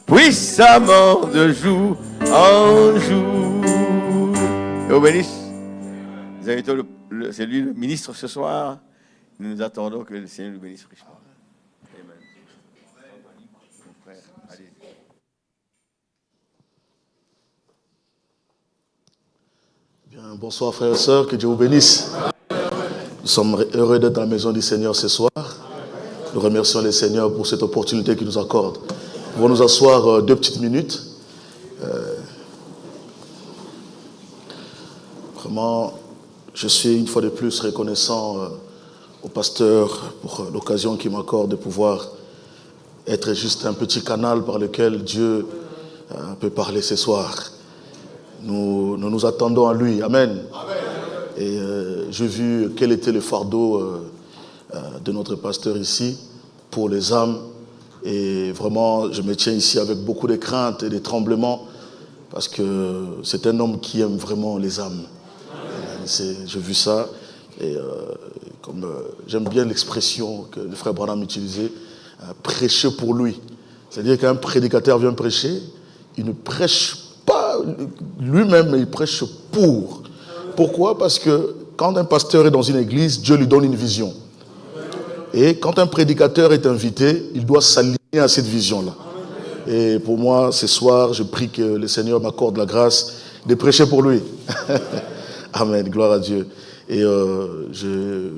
puissamment de jour en jour. Et au bénisse. Nous invitons c'est lui le ministre ce soir. Nous attendons que le Seigneur nous bénisse richement. Amen. Mon frère, allez. Bien, bonsoir frères et sœurs, que Dieu vous bénisse. Nous sommes heureux d'être dans la maison du Seigneur ce soir. Nous remercions le Seigneur pour cette opportunité qu'il nous accorde. Nous allons nous asseoir 2 petites minutes. Vraiment, je suis une fois de plus reconnaissant au pasteur pour l'occasion qu'il m'accorde de pouvoir être juste un petit canal par lequel Dieu peut parler ce soir. Nous attendons à lui. Amen. Amen. Et j'ai vu quel était le fardeau de notre pasteur ici pour les âmes. Et vraiment, je me tiens ici avec beaucoup de crainte et de tremblements parce que c'est un homme qui aime vraiment les âmes. J'ai vu ça. Et j'aime bien l'expression que le frère Branham utilisait, prêcher pour lui. C'est-à-dire qu'un prédicateur vient prêcher, il ne prêche pas lui-même, mais il prêche pour. Pourquoi? Parce que quand un pasteur est dans une église, Dieu lui donne une vision. Et quand un prédicateur est invité, il doit s'aligner à cette vision-là. Et pour moi, ce soir, je prie que le Seigneur m'accorde la grâce de prêcher pour lui. Amen, gloire à Dieu. Et je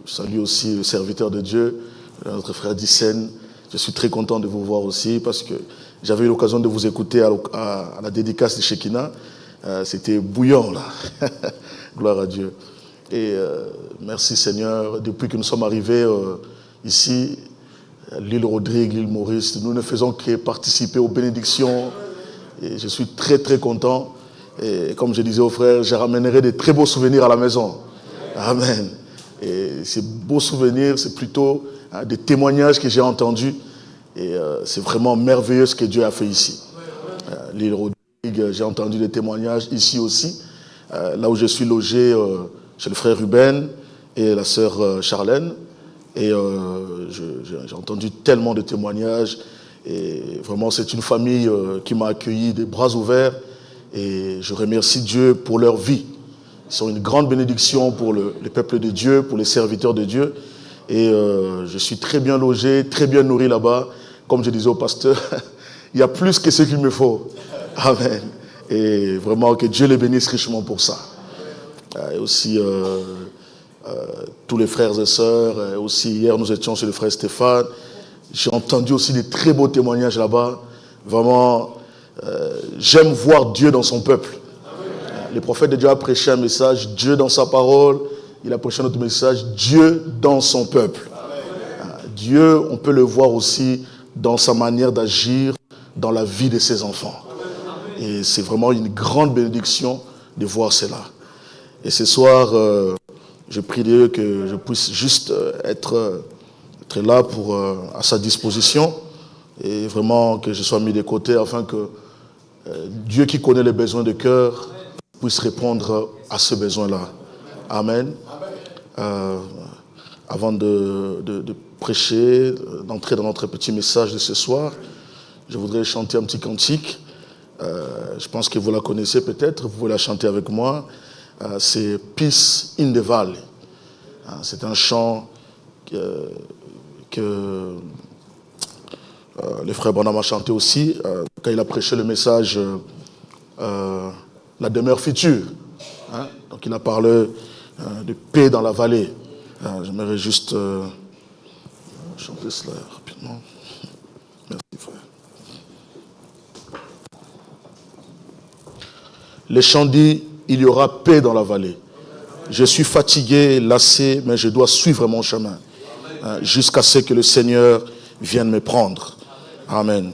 salue aussi le serviteur de Dieu, notre frère Dicen. Je suis très content de vous voir aussi parce que j'avais eu l'occasion de vous écouter à la dédicace de Shekinah. C'était bouillant, là. Gloire à Dieu. Et merci Seigneur. Depuis que nous sommes arrivés ici, l'île Rodrigue, l'île Maurice, nous ne faisons que participer aux bénédictions. Et je suis très très content. Et comme je disais aux frères, je ramènerai des très beaux souvenirs à la maison. Amen. Et ces beaux souvenirs, c'est plutôt des témoignages que j'ai entendus. Et c'est vraiment merveilleux ce que Dieu a fait ici. L'île Rodrigue, j'ai entendu des témoignages ici aussi. Là où je suis logé, chez le frère Ruben et la sœur Charlène. Et j'ai entendu tellement de témoignages. Et vraiment, c'est une famille qui m'a accueilli des bras ouverts. Et je remercie Dieu pour leur vie. Ils sont une grande bénédiction pour le peuple de Dieu, pour les serviteurs de Dieu. Et je suis très bien logé, très bien nourri là-bas. Comme je disais au pasteur, il y a plus que ce qu'il me faut. Amen. Et vraiment que Dieu les bénisse richement pour ça. Et aussi tous les frères et sœurs. Et aussi hier nous étions chez le frère Stéphane. J'ai entendu aussi des très beaux témoignages là-bas. Vraiment, j'aime voir Dieu dans son peuple. Le prophète de Dieu a prêché un message, Dieu dans sa parole. Il a prêché un autre message, Dieu dans son peuple. Dieu, on peut le voir aussi dans sa manière d'agir dans la vie de ses enfants. Et c'est vraiment une grande bénédiction de voir cela. Et ce soir, je prie Dieu que je puisse juste être là pour, à sa disposition et vraiment que je sois mis de côté afin que Dieu qui connaît les besoins de cœur puisse répondre à ce besoin-là. Amen. Avant de prêcher, d'entrer dans notre petit message de ce soir, je voudrais chanter un petit cantique. Je pense que vous la connaissez peut-être, vous pouvez la chanter avec moi. C'est Peace in the Valley. C'est un chant que le frère Branham a chanté aussi quand il a prêché le message La demeure future. Donc il a parlé de paix dans la vallée. J'aimerais juste chanter cela rapidement. Merci frère. Le chant dit, il y aura paix dans la vallée. Je suis fatigué, lassé, mais je dois suivre mon chemin jusqu'à ce que le Seigneur vienne me prendre. Amen.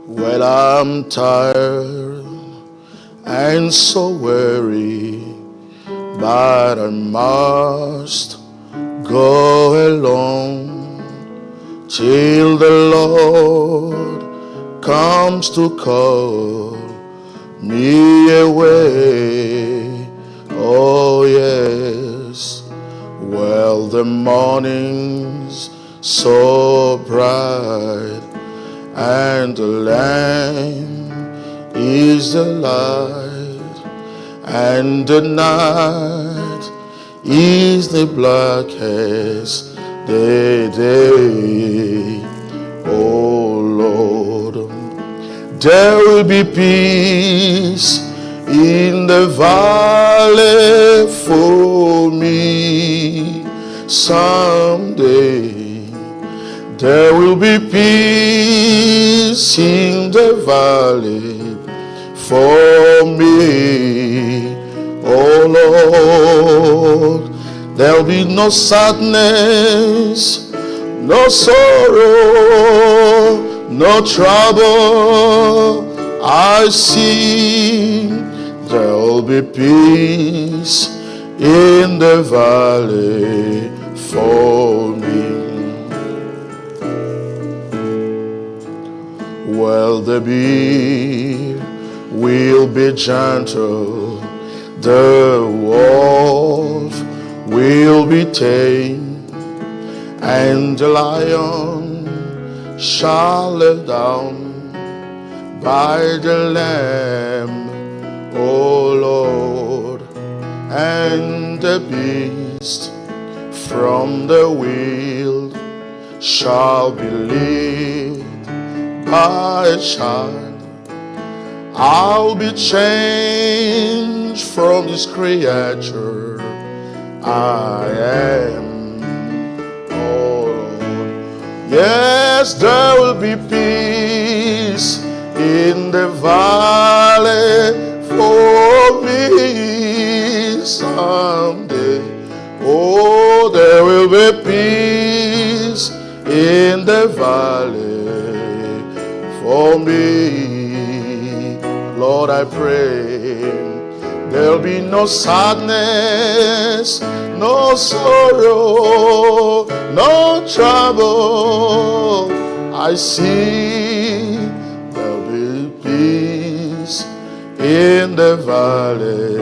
Well, I'm tired and so weary but I must go alone till the Lord comes to call me away. Oh yes, well the morning's so bright, and the Lamb is the light, and the night is the blackest day. Oh Lord, there will be peace in the valley for me someday. There will be peace in the valley for me, oh Lord. There'll be no sadness, no sorrow, no trouble. I see there'll be peace in the valley for me. Well, the bee will be gentle, the wolf will be tame, and the lion shall lay down by the Lamb, O Lord, and the beast from the field shall be led by a child. I'll be changed from this creature I am, oh Lord. Yes, there will be peace in the valley for me someday. Oh, there will be peace in the valley for me. Lord, I pray there'll be no sadness, no sorrow, no trouble. I see there'll be peace in the valley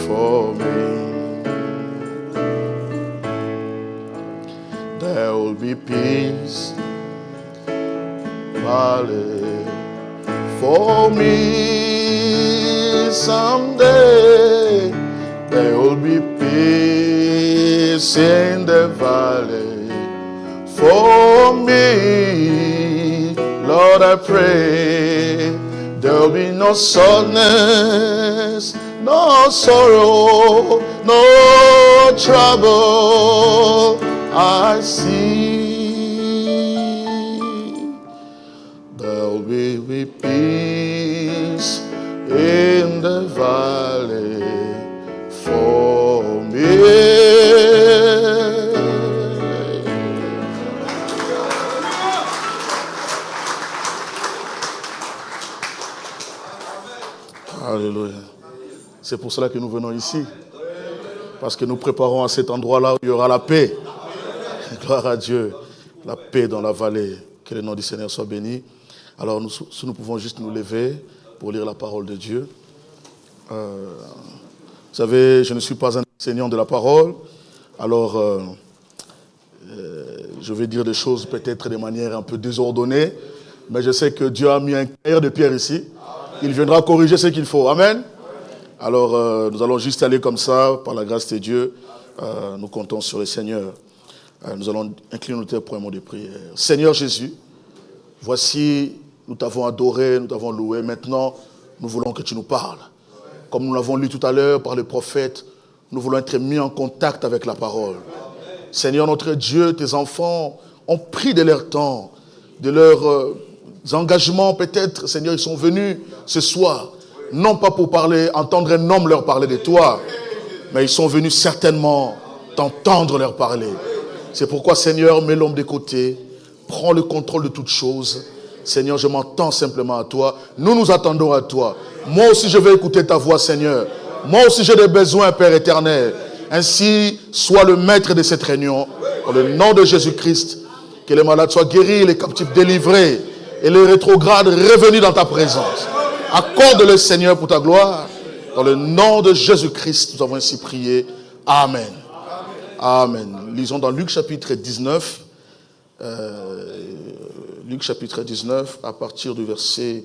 for me. There will be peace, valley for me someday. There will be peace in the valley for me. Lord, I pray there'll be no sadness, no sorrow, no trouble. I see there'll be peace in the valley for me. Alléluia. C'est pour cela que nous venons ici. Parce que nous préparons à cet endroit-là où il y aura la paix. Gloire à Dieu. La paix dans la vallée. Que le nom du Seigneur soit béni. Alors, si nous pouvons juste nous lever pour lire la parole de Dieu. Vous savez, je ne suis pas un enseignant de la parole. Alors, je vais dire des choses peut-être de manière un peu désordonnée. Mais je sais que Dieu a mis un tailleur de pierre ici. Il viendra corriger ce qu'il faut. Amen. Alors, nous allons juste aller comme ça, par la grâce de Dieu. Nous comptons sur le Seigneur. Nous allons incliner nos têtes pour un mot de prière. Seigneur Jésus, voici, nous t'avons adoré, nous t'avons loué. Maintenant, nous voulons que tu nous parles. Comme nous l'avons lu tout à l'heure par le prophète, nous voulons être mis en contact avec la parole. Seigneur notre Dieu, tes enfants ont pris de leur temps, de leurs engagements peut-être. Seigneur, ils sont venus ce soir, non pas pour parler, entendre un homme leur parler de toi, mais ils sont venus certainement t'entendre leur parler. C'est pourquoi, Seigneur, mets l'homme de côté, prends le contrôle de toutes choses. Seigneur, je m'entends simplement à toi. Nous nous attendons à toi. Moi aussi, je vais écouter ta voix, Seigneur. Moi aussi j'ai des besoins, Père éternel. Ainsi, sois le maître de cette réunion. Dans le nom de Jésus-Christ, que les malades soient guéris, les captifs délivrés et les rétrogrades revenus dans ta présence. Accorde-le, Seigneur, pour ta gloire. Dans le nom de Jésus-Christ, nous avons ainsi prié. Amen. Amen. Lisons dans Luc chapitre 19. Luc chapitre 19, à partir du verset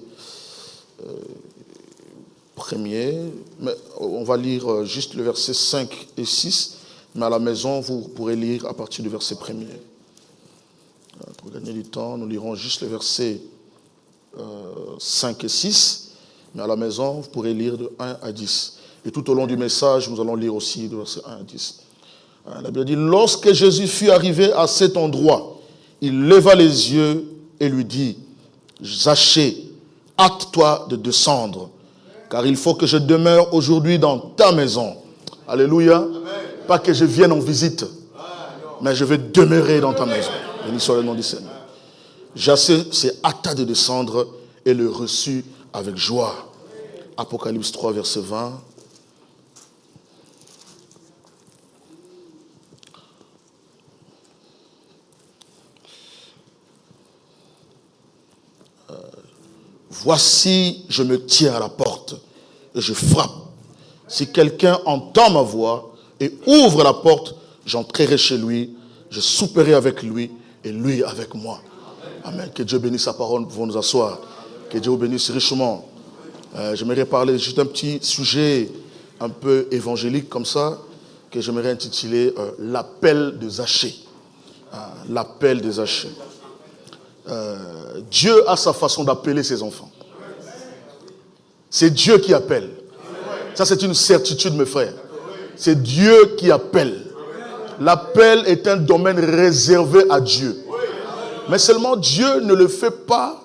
1er. Mais on va lire juste le verset 5 et 6. Mais à la maison, vous pourrez lire à partir du verset 1er. Pour gagner du temps, nous lirons juste le verset 5 et 6. Mais à la maison, vous pourrez lire de 1 à 10. Et tout au long du message, nous allons lire aussi de verset 1 à 10. La Bible dit, lorsque Jésus fut arrivé à cet endroit, il leva les yeux et lui dit, Zachée, hâte-toi de descendre, car il faut que je demeure aujourd'hui dans ta maison. Alléluia. Amen. Pas que je vienne en visite, mais je vais demeurer dans ta maison. Béni soit le nom du Seigneur. Zachée s'est hâta de descendre et le reçut avec joie. Apocalypse 3, verset 20. Voici, je me tiens à la porte et je frappe. Si quelqu'un entend ma voix et ouvre la porte, j'entrerai chez lui, je souperai avec lui et lui avec moi. Amen. Que Dieu bénisse sa parole pour nous asseoir. Que Dieu vous bénisse richement. J'aimerais parler juste d'un petit sujet un peu évangélique comme ça, que j'aimerais intituler l'appel de Zachée. L'appel de Zachée. Dieu a sa façon d'appeler ses enfants. C'est Dieu qui appelle. Ça, c'est une certitude, mes frères. C'est Dieu qui appelle. L'appel est un domaine réservé à Dieu. Mais seulement Dieu ne le fait pas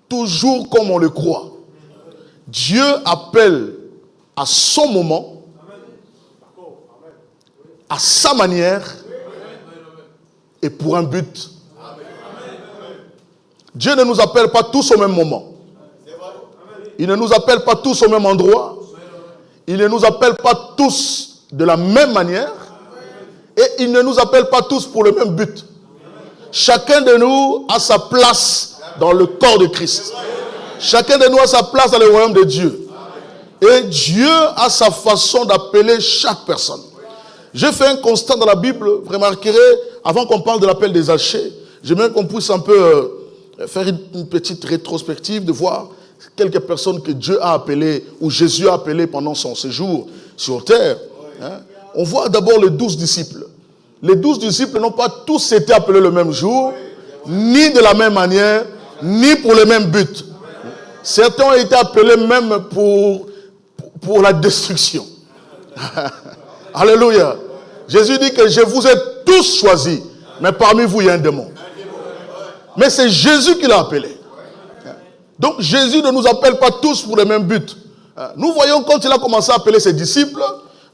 toujours comme on le croit. Dieu appelle à son moment, à sa manière et pour un but. Dieu ne nous appelle pas tous au même moment. Il ne nous appelle pas tous au même endroit. Il ne nous appelle pas tous de la même manière. Et il ne nous appelle pas tous pour le même but. Chacun de nous a sa place dans le corps de Christ. Chacun de nous a sa place dans le royaume de Dieu. Et Dieu a sa façon d'appeler chaque personne. J'ai fait un constat dans la Bible, vous remarquerez, avant qu'on parle de l'appel des Zachée, j'aimerais qu'on puisse un peu faire une petite rétrospective, de voir quelques personnes que Dieu a appelées, ou Jésus a appelées pendant son séjour sur terre. On voit d'abord les 12 disciples. Les 12 disciples n'ont pas tous été appelés le même jour, ni de la même manière, ni pour le même but. Certains ont été appelés même pour la destruction. Alléluia. Jésus dit que je vous ai tous choisis, mais parmi vous il y a un démon. Mais c'est Jésus qui l'a appelé. Donc Jésus ne nous appelle pas tous pour le même but. Nous voyons quand il a commencé à appeler ses disciples,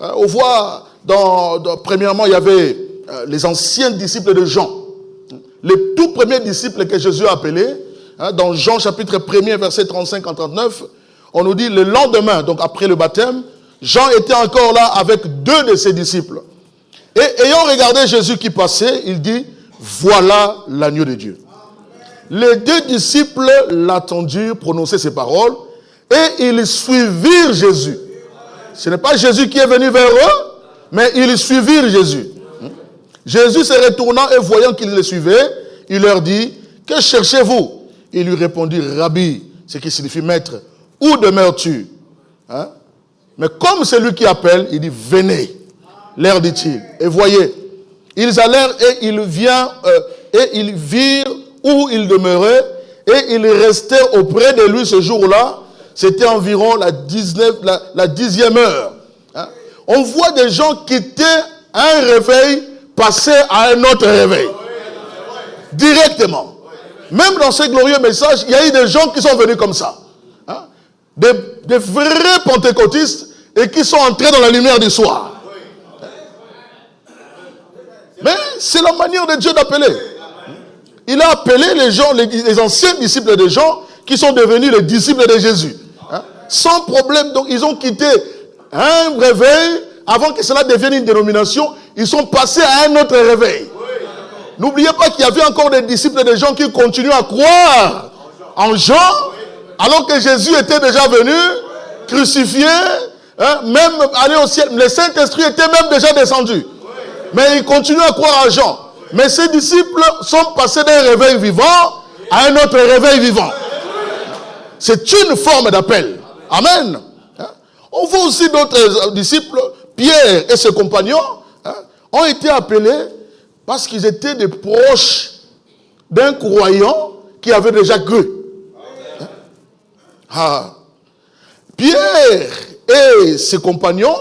on voit premièrement il y avait les anciens disciples de Jean. Les tout premiers disciples que Jésus a appelés, dans Jean chapitre 1er verset 35 à 39, on nous dit le lendemain, donc après le baptême, Jean était encore là avec 2 de ses disciples. Et ayant regardé Jésus qui passait, il dit, voilà l'agneau de Dieu. Les 2 disciples l'attendirent prononcer ces paroles et ils suivirent Jésus. Ce n'est pas Jésus qui est venu vers eux, mais ils suivirent Jésus. Jésus se retournant et voyant qu'ils le suivaient, il leur dit, que cherchez-vous? Ils lui répondirent, Rabbi, ce qui signifie maître, où demeures-tu? Mais comme c'est lui qui appelle, il dit, venez, leur dit-il. Et voyez, ils allèrent et ils virent où il demeurait, et ils restaient auprès de lui ce jour-là. C'était environ la 10e heure. On voit des gens quitter un réveil, passer à un autre réveil. Directement. Même dans ce glorieux message, il y a eu des gens qui sont venus comme ça. Des vrais pentecôtistes et qui sont entrés dans la lumière du soir. Mais c'est la manière de Dieu d'appeler. Il a appelé les gens, les anciens disciples de Jean, qui sont devenus les disciples de Jésus. Sans problème, donc ils ont quitté Un réveil, avant que cela devienne une dénomination, ils sont passés à un autre réveil. N'oubliez pas qu'il y avait encore des disciples, des gens qui continuent à croire en Jean, alors que Jésus était déjà venu, crucifié, même allé au ciel. Le Saint-Esprit était même déjà descendu. Mais ils continuent à croire en Jean. Mais ces disciples sont passés d'un réveil vivant à un autre réveil vivant. C'est une forme d'appel. Amen. On voit aussi d'autres disciples, Pierre et ses compagnons, ont été appelés parce qu'ils étaient des proches d'un croyant qui avait déjà cru. Pierre et ses compagnons,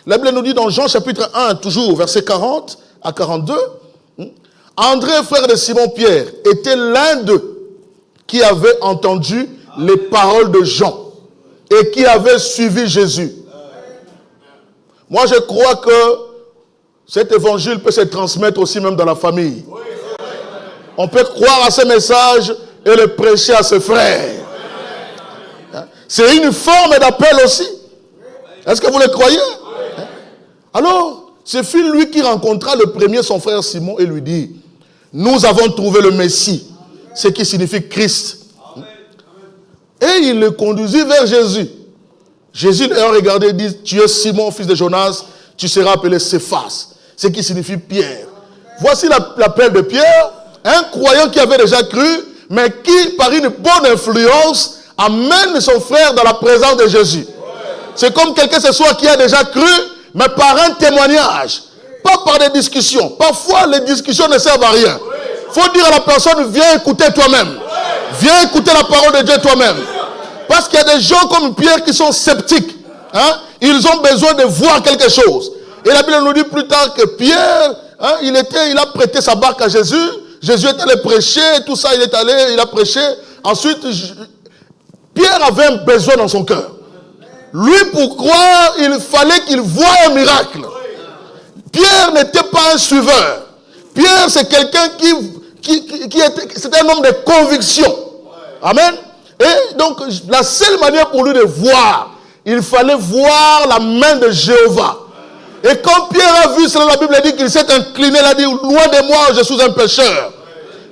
la Bible nous dit dans Jean chapitre 1, toujours verset 40 à 42, André, frère de Simon-Pierre, était l'un d'eux qui avait entendu les paroles de Jean et qui avait suivi Jésus. Moi, je crois que cet évangile peut se transmettre aussi même dans la famille. On peut croire à ce message et le prêcher à ses frères. C'est une forme d'appel aussi. Est-ce que vous le croyez? Alors, ce fut lui qui rencontra le premier son frère Simon et lui dit, nous avons trouvé le Messie, ce qui signifie Christ. Et il le conduisit vers Jésus. Jésus l'ayant regardé et dit, tu es Simon, fils de Jonas, tu seras appelé Céphas, ce qui signifie Pierre. Voici l'appel de Pierre, un croyant qui avait déjà cru, mais qui, par une bonne influence, amène son frère dans la présence de Jésus. C'est comme quelqu'un ce soir qui a déjà cru, mais par un témoignage, pas par des discussions. Parfois, les discussions ne servent à rien. Il faut dire à la personne, viens écouter toi-même. Viens écouter la parole de Dieu toi-même. Parce qu'il y a des gens comme Pierre qui sont sceptiques. Ils ont besoin de voir quelque chose. Et la Bible nous dit plus tard que Pierre, il a prêté sa barque à Jésus. Jésus est allé prêcher, tout ça, il a prêché. Ensuite, Pierre avait un besoin dans son cœur. Lui, pour croire, il fallait qu'il voie un miracle. Pierre n'était pas un suiveur. Pierre, c'est quelqu'un c'est un homme de conviction. Amen. Et donc, la seule manière pour lui de voir, il fallait voir la main de Jéhovah. Et quand Pierre a vu cela, la Bible dit qu'il s'est incliné, il a dit, loin de moi, je suis un pécheur.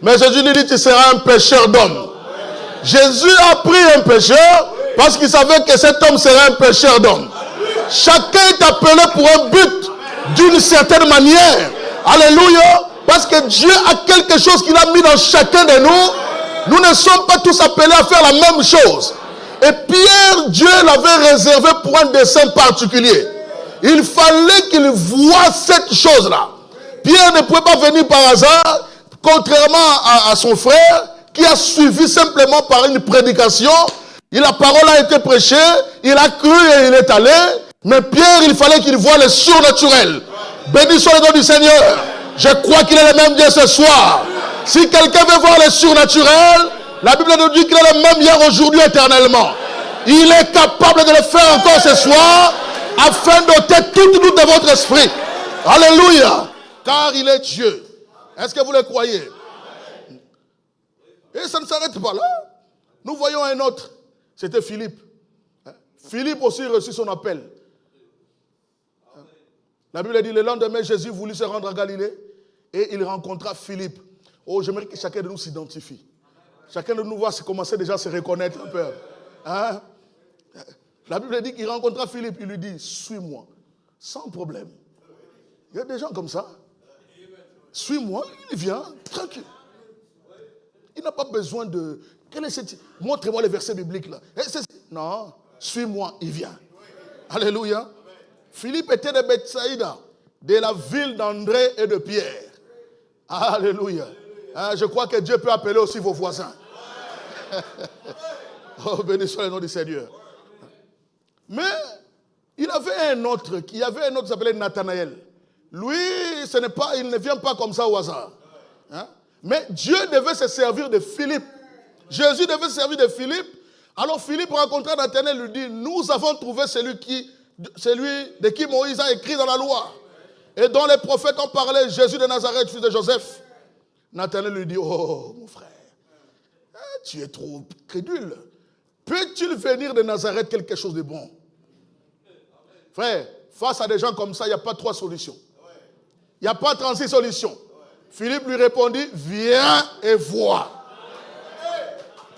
Mais Jésus lui dit, tu seras un pécheur d'homme. Jésus a pris un pécheur parce qu'il savait que cet homme serait un pécheur d'homme. Chacun est appelé pour un but d'une certaine manière. Alléluia. Parce que Dieu a quelque chose qu'il a mis dans chacun de nous. Nous ne sommes pas tous appelés à faire la même chose. Et Pierre, Dieu l'avait réservé pour un dessein particulier. Il fallait qu'il voie cette chose-là. Pierre ne pouvait pas venir par hasard, contrairement à son frère, qui a suivi simplement par une prédication. La parole a été prêchée, il a cru et il est allé. Mais Pierre, il fallait qu'il voie le surnaturel. Béni soit le nom du Seigneur. Je crois qu'il est le même Dieu ce soir. Si quelqu'un veut voir le surnaturel, la Bible nous dit qu'il est le même hier, aujourd'hui, éternellement. Il est capable de le faire encore ce soir, afin d'ôter toute doute de votre esprit. Alléluia. Car il est Dieu. Est-ce que vous le croyez? Et ça ne s'arrête pas là. Nous voyons un autre. C'était Philippe. Philippe aussi reçut son appel. La Bible dit, le lendemain, Jésus voulut se rendre à Galilée et il rencontra Philippe. Oh, j'aimerais que chacun de nous s'identifie. Chacun de nous va commencer déjà à se reconnaître un peu. La Bible dit qu'il rencontra Philippe. Il lui dit, suis-moi. Sans problème. Il y a des gens comme ça. Suis-moi. Il vient, tranquille. Il n'a pas besoin de... Montrez-moi les versets bibliques là. Non, suis-moi, il vient. Alléluia. Philippe était de Bethsaïda, de la ville d'André et de Pierre. Alléluia. Je crois que Dieu peut appeler aussi vos voisins. Oh, béni soit le nom du Seigneur. Mais il y avait un autre qui s'appelait Nathanaël. Lui, il ne vient pas comme ça au hasard. Mais Dieu devait se servir de Philippe. Jésus devait se servir de Philippe. Alors Philippe rencontra Nathanaël et lui dit, nous avons trouvé celui de qui Moïse a écrit dans la loi. Et dont les prophètes ont parlé, Jésus de Nazareth, fils de Joseph. Nathanaël lui dit, oh mon frère, tu es trop crédule. Peut-il venir de Nazareth quelque chose de bon? Frère, face à des gens comme ça, il n'y a pas 3 solutions. Il n'y a pas 36 solutions. Philippe lui répondit, viens et vois.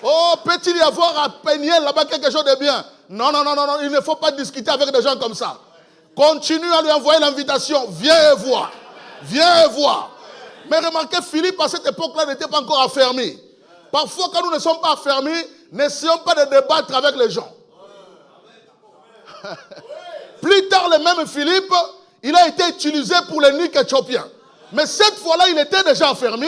Oh, peut-il y avoir à Peniel là-bas quelque chose de bien? Non, il ne faut pas discuter avec des gens comme ça. Continue à lui envoyer l'invitation, viens et vois. Viens et vois. Mais remarquez, Philippe à cette époque-là n'était pas encore affermi. Parfois, quand nous ne sommes pas affermis, n'essayons pas de débattre avec les gens. Plus tard, le même Philippe, il a été utilisé pour l'énigme éthiopien. Mais cette fois-là, il était déjà affermi.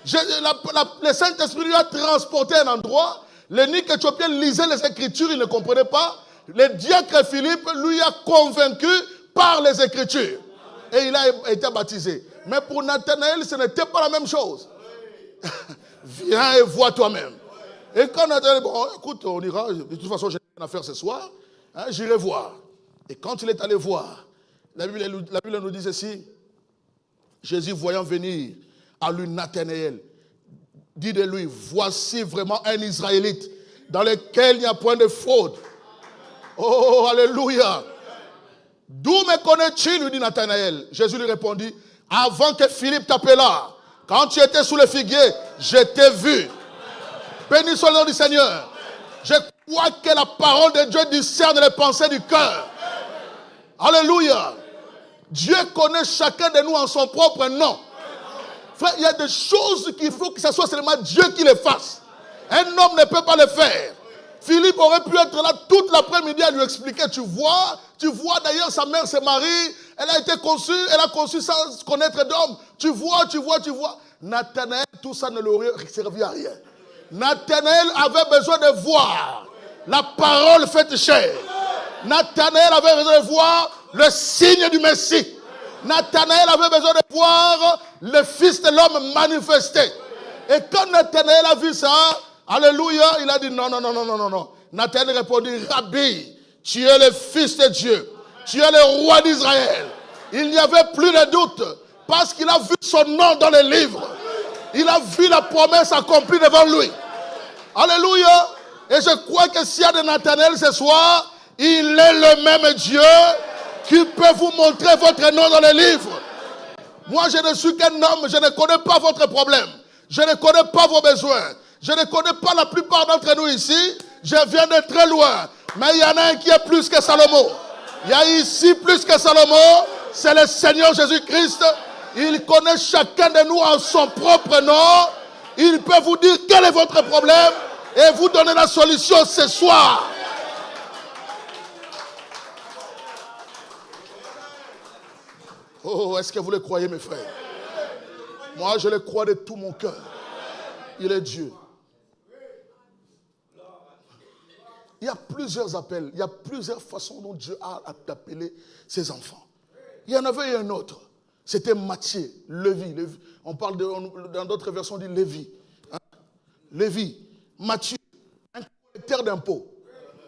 Le Saint-Esprit lui a transporté à un endroit. L'énigme éthiopien lisait les Écritures, il ne comprenait pas. Le diacre Philippe lui a convaincu par les Écritures. Et il a été baptisé. Mais pour Nathanaël, ce n'était pas la même chose. Viens et vois toi-même. Et quand Nathanaël, bon, écoute, on ira. De toute façon, j'ai rien à faire ce soir. Hein, j'irai voir. Et quand il est allé voir, la Bible nous dit ceci. Jésus, voyant venir à lui Nathanaël, dit de lui, voici vraiment un Israélite dans lequel il n'y a point de fraude. Oh, alléluia. D'où me connais-tu, lui dit Nathanaël. Jésus lui répondit, avant que Philippe t'appela, quand tu étais sous le figuier, je t'ai vu. Béni soit le nom du Seigneur. Je crois que la parole de Dieu discerne les pensées du cœur. Alléluia. Dieu connaît chacun de nous en son propre nom. Frère, il y a des choses qu'il faut que ce soit seulement Dieu qui les fasse. Un homme ne peut pas le faire. Philippe aurait pu être là toute l'après-midi à lui expliquer. Tu vois d'ailleurs sa mère se marie, elle a été conçue, elle a conçu sans connaître d'homme. Tu vois. Nathanaël, tout ça ne lui aurait servi à rien. Nathanaël avait besoin de voir la parole faite chair. Nathanaël avait besoin de voir le signe du Messie. Nathanaël avait besoin de voir le Fils de l'homme manifesté. Et quand Nathanaël a vu ça, alléluia, il a dit non. Nathanaël répondit, Rabbi, tu es le Fils de Dieu. Tu es le roi d'Israël. Il n'y avait plus de doute parce qu'il a vu son nom dans les livres. Il a vu la promesse accomplie devant lui. Alléluia. Et je crois que s'il y a de Nathanaël ce soir, il est le même Dieu qui peut vous montrer votre nom dans les livres. Moi, je ne suis qu'un homme, je ne connais pas votre problème. Je ne connais pas vos besoins. Je ne connais pas la plupart d'entre nous ici. Je viens de très loin. Mais il y en a un qui est plus que Salomon. Il y a ici plus que Salomon. C'est le Seigneur Jésus-Christ. Il connaît chacun de nous en son propre nom. Il peut vous dire quel est votre problème et vous donner la solution ce soir. Oh, est-ce que vous le croyez, mes frères? Moi, je le crois de tout mon cœur. Il est Dieu. Il y a plusieurs appels. Il y a plusieurs façons dont Dieu a appelé ses enfants. Il y en avait un autre. C'était Matthieu, Lévi. On parle dans d'autres versions, on dit Lévi. Hein? Lévi, Matthieu, un collecteur d'impôts.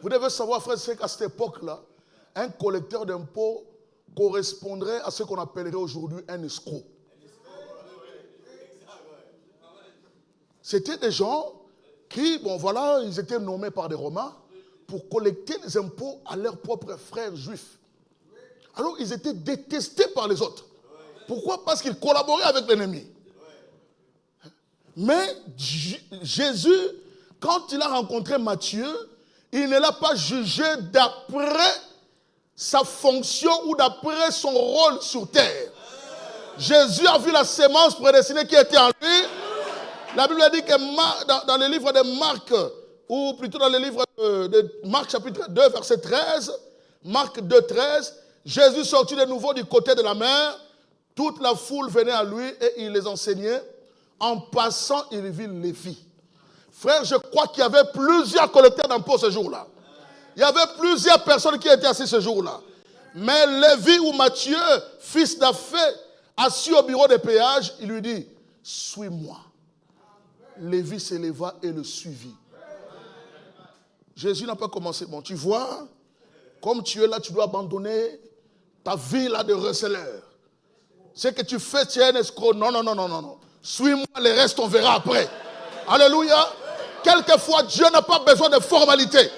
Vous devez savoir, frère, c'est qu'à cette époque-là, un collecteur d'impôts correspondrait à ce qu'on appellerait aujourd'hui un escroc. C'était des gens qui, ils étaient nommés par des Romains pour collecter les impôts à leurs propres frères juifs. Alors, ils étaient détestés par les autres. Pourquoi? Parce qu'ils collaboraient avec l'ennemi. Mais Jésus, quand il a rencontré Matthieu, il ne l'a pas jugé d'après sa fonction ou d'après son rôle sur terre. Jésus a vu la sémence prédestinée qui était en lui. La Bible a dit que dans le livre de Marc, ou plutôt dans le livre de Marc chapitre 2, verset 13, Marc 2, 13, Jésus sortit de nouveau du côté de la mer, toute la foule venait à lui et il les enseignait. En passant, il vit Lévi. Frère, je crois qu'il y avait plusieurs collecteurs d'impôts ce jour-là. Il y avait plusieurs personnes qui étaient assises ce jour-là. Mais Lévi ou Matthieu, fils d'Alphée, assis au bureau de péage, il lui dit, suis-moi. Lévi s'éleva et le suivit. Jésus n'a pas commencé. Bon, tu vois, comme tu es là, tu dois abandonner ta vie là de receleur. Ce que tu fais, tu es un escroc. Non. Suis-moi, le reste, on verra après. Alléluia. Quelquefois, Dieu n'a pas besoin de formalité.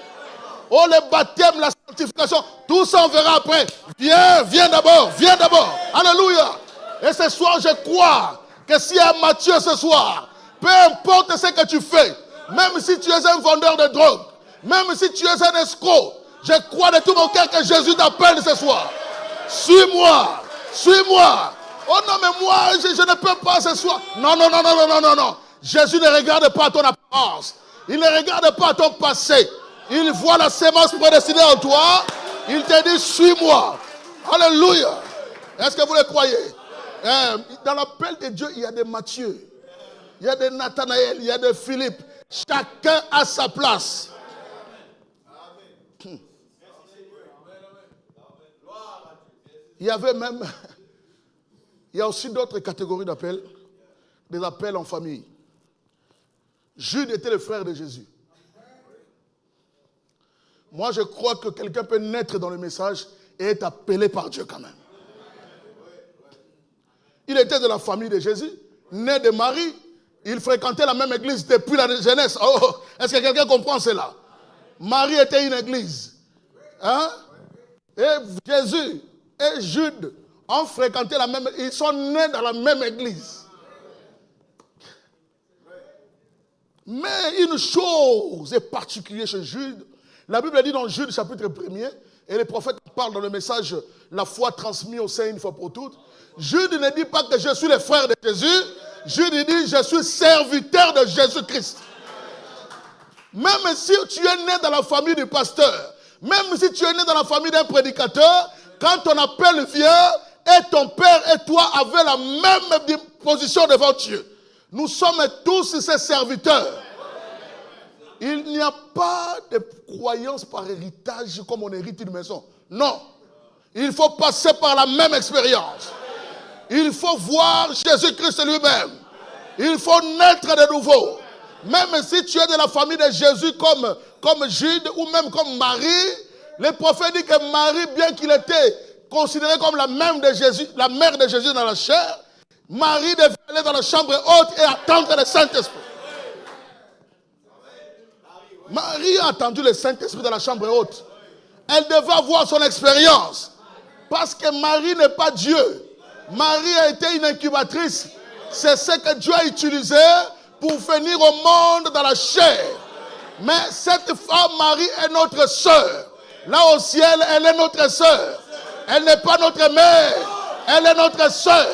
Oh, le baptême, la sanctification, tout ça on verra après. Viens d'abord, viens d'abord. Alléluia. Et ce soir, je crois que s'il y a Matthieu ce soir, peu importe ce que tu fais, même si tu es un vendeur de drogue, même si tu es un escroc, je crois de tout mon cœur que Jésus t'appelle ce soir. Suis-moi, suis-moi. Oh non, mais moi, je ne peux pas ce soir. Non, non, non, non, non, non, non, non. Jésus ne regarde pas ton apparence. Il ne regarde pas ton passé. Il voit la sémence prédestinée en toi. Il te dit, suis-moi. Alléluia. Est-ce que vous le croyez? Dans l'appel de Dieu, il y a des Matthieu. Il y a des Nathanaël. Il y a des Philippe. Chacun a sa place. Il y avait même... Il y a aussi d'autres catégories d'appels. Des appels en famille. Jude était le frère de Jésus. Moi, je crois que quelqu'un peut naître dans le message et être appelé par Dieu quand même. Il était de la famille de Jésus, né de Marie. Il fréquentait la même église depuis la jeunesse. Oh, est-ce que quelqu'un comprend cela? Marie était une église. Hein? Et Jésus et Jude ont fréquenté la même... Ils sont nés dans la même église. Mais une chose est particulière chez Jude. La Bible dit dans Jude chapitre 1er, et les prophètes parlent dans le message la foi transmise au sein une fois pour toutes. Jude ne dit pas que je suis le frère de Jésus. Jude dit je suis serviteur de Jésus-Christ. Même si tu es né dans la famille du pasteur, même si tu es né dans la famille d'un prédicateur, quand ton appel vient, et ton père et toi avez la même position devant Dieu. Nous sommes tous ses serviteurs. Il n'y a pas de croyance par héritage comme on hérite une maison. Non. Il faut passer par la même expérience. Il faut voir Jésus-Christ lui-même. Il faut naître de nouveau. Même si tu es de la famille de Jésus comme Jude ou même comme Marie, le prophète dit que Marie, bien qu'il était considéré comme la mère de Jésus dans la chair, Marie devait aller dans la chambre haute et attendre le Saint-Esprit. Marie a attendu le Saint-Esprit dans la chambre haute. Elle devait avoir son expérience. Parce que Marie n'est pas Dieu. Marie a été une incubatrice. C'est ce que Dieu a utilisé pour venir au monde dans la chair. Mais cette femme, Marie, est notre sœur. Là au ciel, elle est notre sœur. Elle n'est pas notre mère. Elle est notre sœur.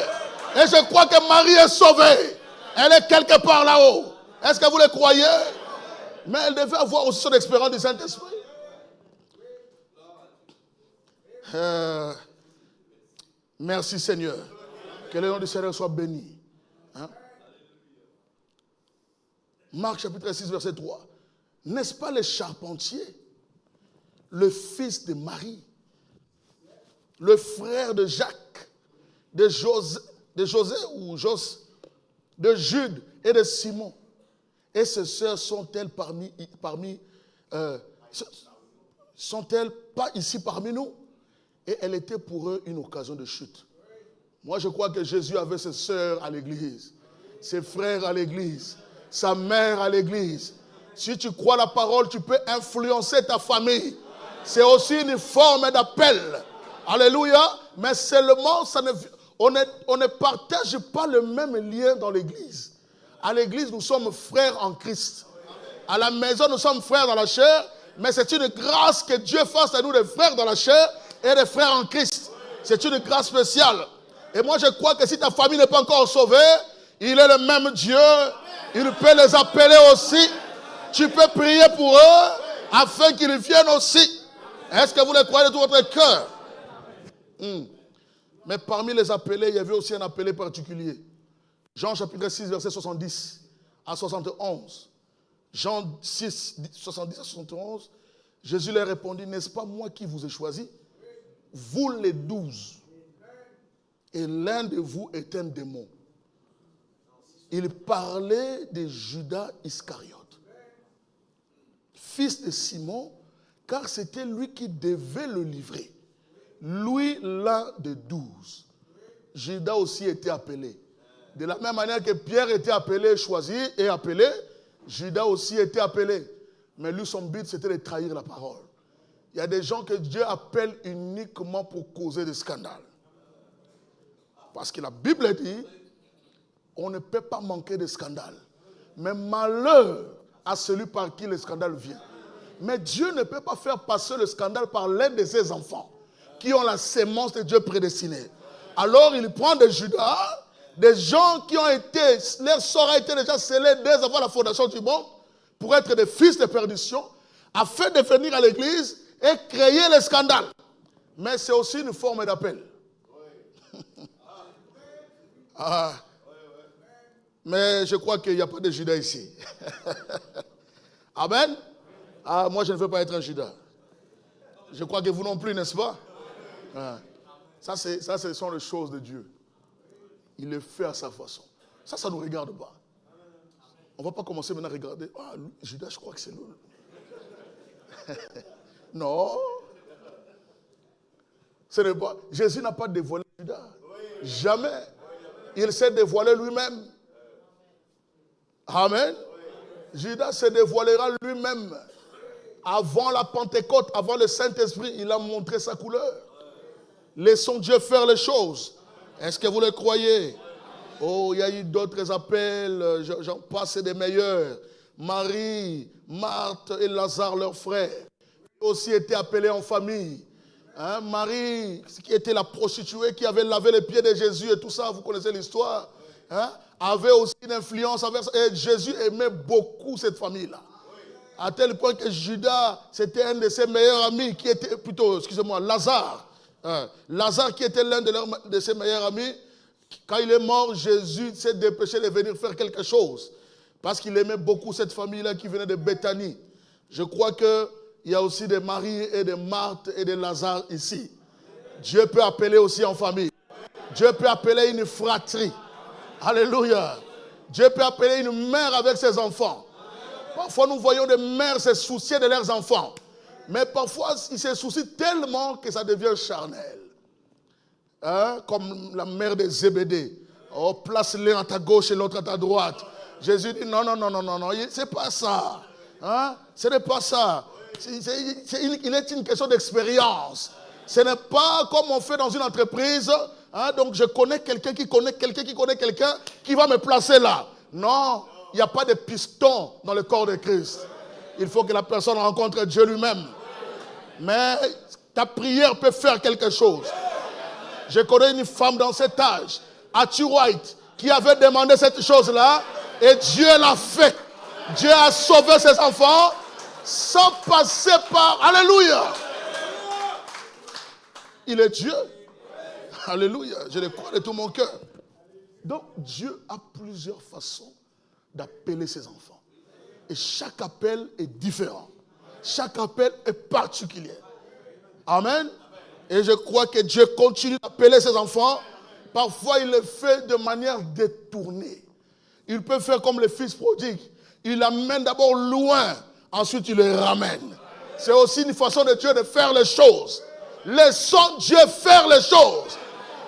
Et je crois que Marie est sauvée. Elle est quelque part là-haut. Est-ce que vous le croyez? Mais elle devait avoir aussi son expérience du Saint-Esprit. Merci Seigneur. Que le nom du Seigneur soit béni. Hein? Marc chapitre 6 verset 3. N'est-ce pas le charpentier, le fils de Marie, le frère de Jacques, de José ou Jos, de Jude et de Simon? Et ces sœurs sont-elles sont-elles pas ici parmi nous? Et elle était pour eux une occasion de chute. Moi, je crois que Jésus avait ses sœurs à l'église, ses frères à l'église, sa mère à l'église. Si tu crois la parole, tu peux influencer ta famille. C'est aussi une forme d'appel. Alléluia. Mais seulement, on ne partage pas le même lien dans l'église. À l'église, nous sommes frères en Christ. À la maison, nous sommes frères dans la chair. Mais c'est une grâce que Dieu fasse à nous des frères dans la chair et des frères en Christ. C'est une grâce spéciale. Et moi, je crois que si ta famille n'est pas encore sauvée, il est le même Dieu. Il peut les appeler aussi. Tu peux prier pour eux afin qu'ils viennent aussi. Est-ce que vous le croyez de tout votre cœur? Mais parmi les appelés, il y avait aussi un appelé particulier. Jean chapitre 6, verset 70 à 71. Jean 6, 70 à 71. Jésus leur répondit, n'est-ce pas moi qui vous ai choisi? Vous les 12. Et l'un de vous est un démon. Il parlait de Judas Iscariote, fils de Simon, car c'était lui qui devait le livrer. Lui, l'un des 12. Judas aussi était appelé. De la même manière que Pierre était appelé, choisi et appelé, Judas aussi était appelé. Mais lui, son but, c'était de trahir la parole. Il y a des gens que Dieu appelle uniquement pour causer des scandales. Parce que la Bible dit, on ne peut pas manquer de scandales. Mais malheur à celui par qui le scandale vient. Mais Dieu ne peut pas faire passer le scandale par l'un de ses enfants qui ont la sémence de Dieu prédestinée. Alors il prend des Judas, des gens qui ont été, leur sort a été déjà scellé dès avant la fondation du monde, pour être des fils de perdition, afin de venir à l'église et créer le scandale. Mais c'est aussi une forme d'appel. Mais je crois qu'il n'y a pas de Judas ici. Amen. Moi, je ne veux pas être un Judas. Je crois que vous non plus, n'est-ce pas? Ça, ce sont les choses de Dieu. Il le fait à sa façon. Ça ne nous regarde pas. On ne va pas commencer maintenant à regarder. Judas, je crois que c'est lui. Non. Jésus n'a pas dévoilé Judas. Jamais. Il s'est dévoilé lui-même. Amen. Judas se dévoilera lui-même. Avant la Pentecôte, avant le Saint-Esprit, il a montré sa couleur. Laissons Dieu faire les choses. Est-ce que vous le croyez? Oh, il y a eu d'autres appels, j'en passe des meilleurs. Marie, Marthe et Lazare, leurs frères, aussi été appelés en famille. Marie, qui était la prostituée, qui avait lavé les pieds de Jésus et tout ça, vous connaissez l'histoire, avait aussi une influence et Jésus aimait beaucoup cette famille-là. À tel point que Judas, c'était un de ses meilleurs amis, qui était Lazare. Lazare qui était l'un de ses meilleurs amis. Quand il est mort, Jésus s'est dépêché de venir faire quelque chose. Parce qu'il aimait beaucoup cette famille-là qui venait de Béthanie. Je crois qu'il y a aussi des Marie et des Marthe et des Lazare ici. Dieu peut appeler aussi en famille. Dieu peut appeler une fratrie. Alléluia. Dieu peut appeler une mère avec ses enfants. Parfois, nous voyons des mères se soucier de leurs enfants. Mais parfois, ils se soucient tellement que ça devient charnel. Comme la mère de Zébédée. Oh, place l'un à ta gauche et l'autre à ta droite. Jésus dit non, c'est pas ça. Ce n'est pas ça. Il est une question d'expérience. Ce n'est pas comme on fait dans une entreprise. Donc je connais quelqu'un qui connaît quelqu'un qui connaît quelqu'un qui va me placer là. Non, il n'y a pas de piston dans le corps de Christ. Il faut que la personne rencontre Dieu lui-même. Mais ta prière peut faire quelque chose. Je connais une femme dans cet âge, Hattie White, qui avait demandé cette chose-là et Dieu l'a fait. Dieu a sauvé ses enfants sans passer par... Alléluia! Il est Dieu. Alléluia. Je le crois de tout mon cœur. Donc Dieu a plusieurs façons d'appeler ses enfants. Et chaque appel est différent. Chaque appel est particulier. Amen. Et je crois que Dieu continue d'appeler ses enfants. Parfois, il le fait de manière détournée. Il peut faire comme le fils prodigue. Il l'amène d'abord loin, ensuite il le ramène. C'est aussi une façon de Dieu de faire les choses. Laissons Dieu faire les choses.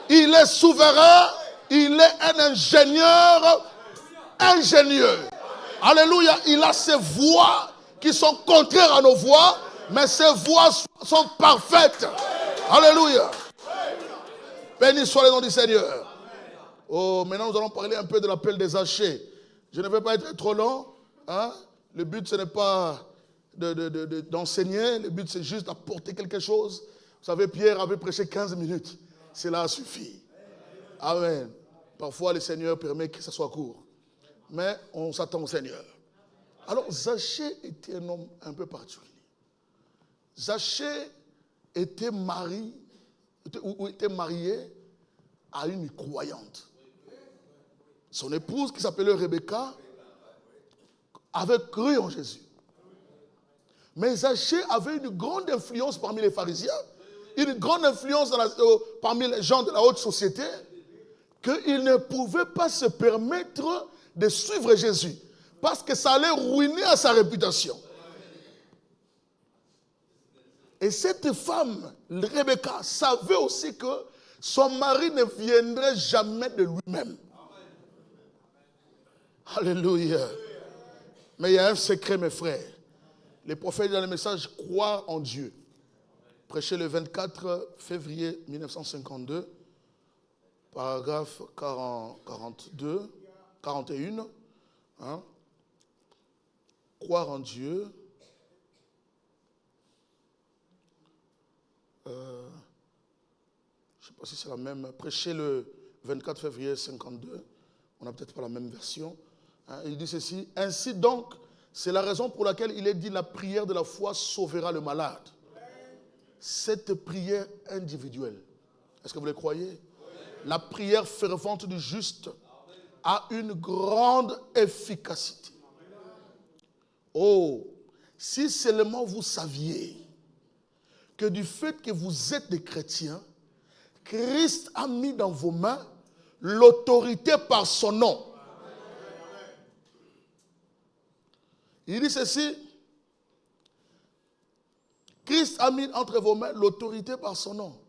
Il est souverain, il est un ingénieur ingénieux. Alléluia, il a ses voies qui sont contraires à nos voies, mais ses voies sont parfaites. Alléluia. Béni soit le nom du Seigneur. Oh, maintenant nous allons parler un peu de l'appel des Zachée. Je ne vais pas être trop long. Le but, ce n'est pas d'enseigner. Le but, c'est juste d'apporter quelque chose. Vous savez, Pierre avait prêché 15 minutes. Cela a suffi. Amen. Parfois, le Seigneur permet que ça soit court. Mais on s'attend au Seigneur. Alors, Zachée était un homme un peu particulier. Zachée était marié à une croyante. Son épouse, qui s'appelait Rebecca, avait cru en Jésus. Mais Zachée avait une grande influence parmi les pharisiens, une grande influence parmi les gens de la haute société, qu'il ne pouvait pas se permettre de suivre Jésus, parce que ça allait ruiner à sa réputation. Et cette femme, Rebecca, savait aussi que son mari ne viendrait jamais de lui-même. Alléluia. Mais il y a un secret, mes frères. Les prophètes dans le message croient en Dieu. prêché le 24 février 1952, paragraphe 42, 41. Hein? Croire en Dieu. Je ne sais pas si c'est la même. Prêché le 24 février 52. On n'a peut-être pas la même version. Hein? Il dit ceci. Ainsi donc, c'est la raison pour laquelle il est dit la prière de la foi sauvera le malade. Cette prière individuelle, est-ce que vous le croyez? La prière fervente du juste a une grande efficacité. Oh, si seulement vous saviez que du fait que vous êtes des chrétiens, Christ a mis dans vos mains l'autorité par son nom. Il dit ceci. Christ a mis entre vos mains l'autorité par son nom.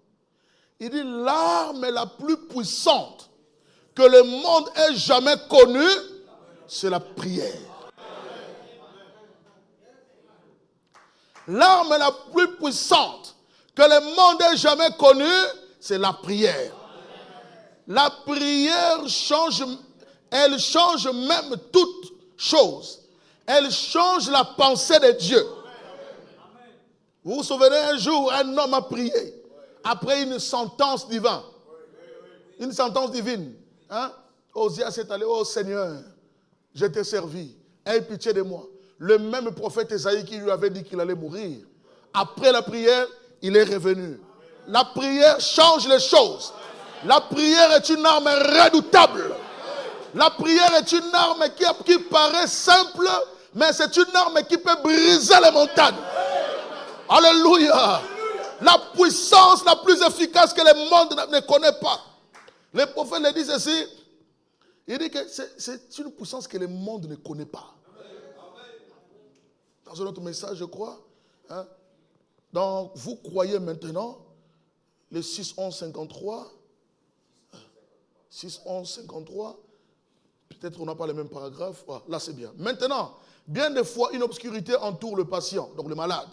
Il dit l'arme la plus puissante que le monde ait jamais connue, c'est la prière. L'arme la plus puissante que le monde ait jamais connue, c'est la prière. La prière change, elle change même toute chose. Elle change la pensée de Dieu. Vous vous souvenez un jour, un homme a prié après une sentence divine. Une sentence divine. Hein? Osia s'est allé, oh Seigneur, je t'ai servi. Aie pitié de moi. Le même prophète Esaïe qui lui avait dit qu'il allait mourir. Après la prière, il est revenu. La prière change les choses. La prière est une arme redoutable. La prière est une arme qui paraît simple, mais c'est une arme qui peut briser les montagnes. Alléluia. La puissance la plus efficace que le monde ne connaît pas. Le prophète le dit ceci. Il dit que c'est une puissance que le monde ne connaît pas. Dans un autre message, je crois. Hein, donc, vous croyez maintenant, le 6:11:53. 6:11:53. Peut-être on n'a pas les mêmes paragraphes. Ah, là, c'est bien. Maintenant, bien des fois, une obscurité entoure le patient, donc le malade.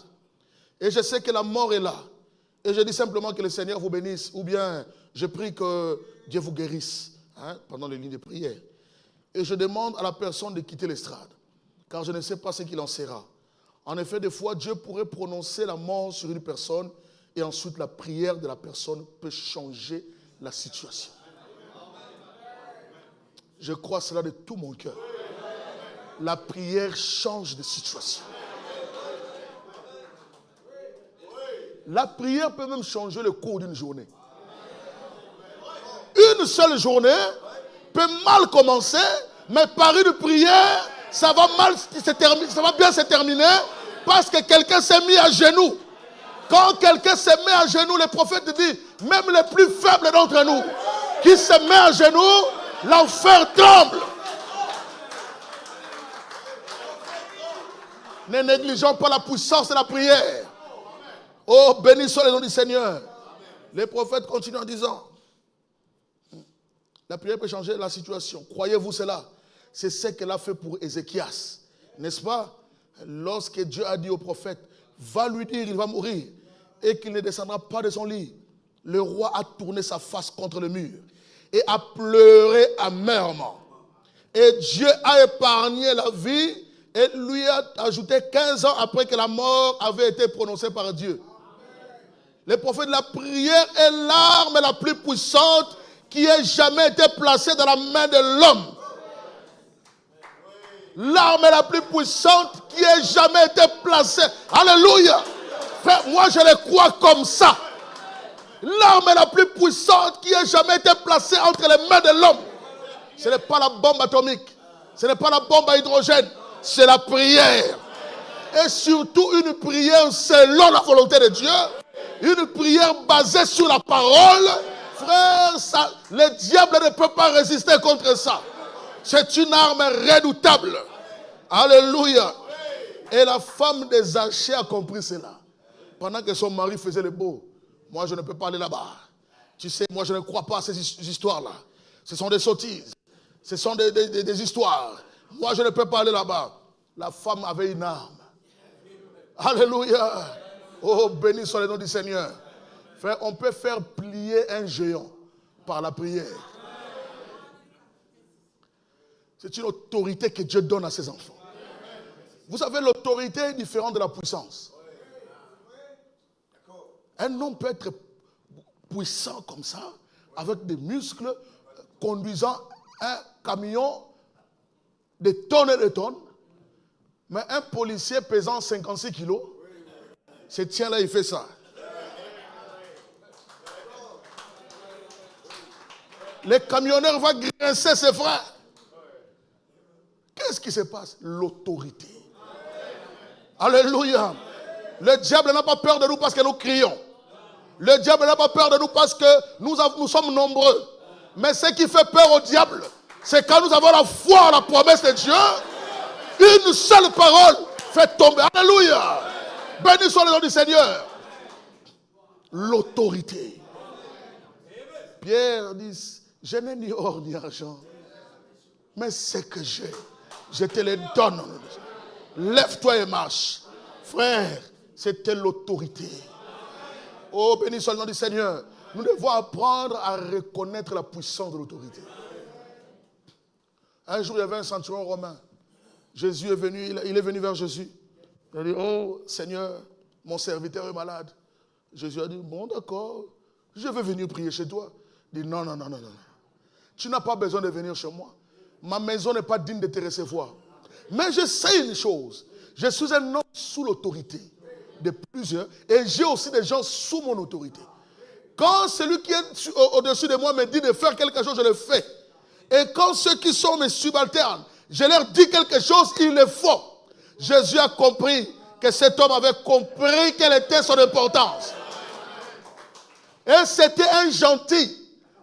Et je sais que la mort est là. Et je dis simplement que le Seigneur vous bénisse. Ou bien, je prie que Dieu vous guérisse pendant les lignes de prière. Et je demande à la personne de quitter l'estrade. Car je ne sais pas ce qu'il en sera. En effet, des fois, Dieu pourrait prononcer la mort sur une personne. Et ensuite, la prière de la personne peut changer la situation. Je crois cela de tout mon cœur. La prière change de situation. La prière peut même changer le cours d'une journée. Une seule journée peut mal commencer, mais par une prière, ça va bien se terminer parce que quelqu'un s'est mis à genoux. Quand quelqu'un se met à genoux, le prophète dit, même les plus faibles d'entre nous, qui se met à genoux, l'enfer tremble. Ne négligeons pas la puissance de la prière. Oh, béni soit le nom du Seigneur. Les prophètes continuent en disant, la prière peut changer la situation. Croyez-vous cela? C'est ce qu'elle a fait pour Ézéchias. N'est-ce pas? Lorsque Dieu a dit au prophète, va lui dire, il va mourir, et qu'il ne descendra pas de son lit, le roi a tourné sa face contre le mur et a pleuré amèrement. Et Dieu a épargné la vie et lui a ajouté 15 ans après que la mort avait été prononcée par Dieu. Le prophète de la prière est l'arme la plus puissante qui ait jamais été placée dans la main de l'homme. L'arme la plus puissante qui ait jamais été placée. Alléluia. Frère, moi je le crois comme ça. L'arme la plus puissante qui ait jamais été placée entre les mains de l'homme. Ce n'est pas la bombe atomique. Ce n'est pas la bombe à hydrogène. C'est la prière. Et surtout une prière selon la volonté de Dieu. Une prière basée sur la parole. Frère, le diable ne peut pas résister contre ça. C'est une arme redoutable. Alléluia. Et la femme de Zachée a compris cela. Pendant que son mari faisait le beau. Moi, je ne peux pas aller là-bas. Tu sais, moi, je ne crois pas à ces histoires-là. Ce sont des sottises. Ce sont des histoires. Moi, je ne peux pas aller là-bas. La femme avait une arme. Alléluia. Oh, béni soit le nom du Seigneur. Frère, on peut faire plier un géant par la prière. C'est une autorité que Dieu donne à ses enfants. Vous savez, l'autorité est différente de la puissance. Un homme peut être puissant comme ça, avec des muscles, conduisant un camion de tonnes et de tonnes, mais un policier pesant 56 kilos, ce tien-là, il fait ça. Les camionneurs vont grincer ses frères. Qu'est-ce qui se passe? L'autorité. Alléluia. Le diable n'a pas peur de nous parce que nous crions. Le diable n'a pas peur de nous parce que nous sommes nombreux. Mais ce qui fait peur au diable, c'est quand nous avons la foi en la promesse de Dieu, une seule parole fait tomber. Alléluia. Béni soit le nom du Seigneur. L'autorité. Pierre dit, je n'ai ni or ni argent, mais ce que j'ai, je te le donne. Lève-toi et marche. Frère, c'était l'autorité. Oh, béni soit le nom du Seigneur. Nous devons apprendre à reconnaître la puissance de l'autorité. Un jour, il y avait un centurion romain. Jésus est venu, il est venu vers Jésus. Il a dit, oh Seigneur, mon serviteur est malade. Jésus a dit, bon d'accord, je vais venir prier chez toi. Il dit, non. Tu n'as pas besoin de venir chez moi. Ma maison n'est pas digne de te recevoir. Mais je sais une chose. Je suis un homme sous l'autorité de plusieurs. Et j'ai aussi des gens sous mon autorité. Quand celui qui est au-dessus de moi me dit de faire quelque chose, je le fais. Et quand ceux qui sont mes subalternes, je leur dis quelque chose, ils le font. Jésus a compris que cet homme avait compris quelle était son importance. Et c'était un gentil.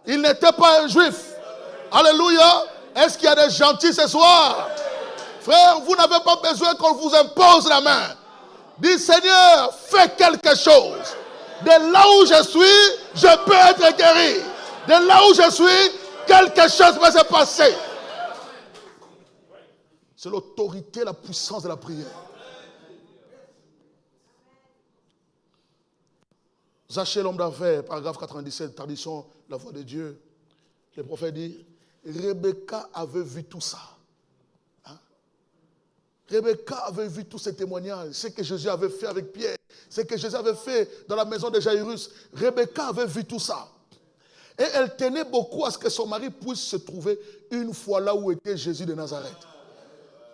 Il n'était pas un juif. Alléluia. Est-ce qu'il y a des gentils ce soir? Frère, vous n'avez pas besoin qu'on vous impose la main. Dis, Seigneur, fais quelque chose. De là où je suis, je peux être guéri. De là où je suis, quelque chose va se passer. C'est l'autorité, la puissance de la prière. Zachée, l'homme d'affaires, paragraphe 97, tradition, la voix de Dieu. Le prophète dit, Rebecca avait vu tout ça. Hein? Rebecca avait vu tous ces témoignages, ce que Jésus avait fait avec Pierre, ce que Jésus avait fait dans la maison de Jairus. Rebecca avait vu tout ça. Et elle tenait beaucoup à ce que son mari puisse se trouver une fois là où était Jésus de Nazareth.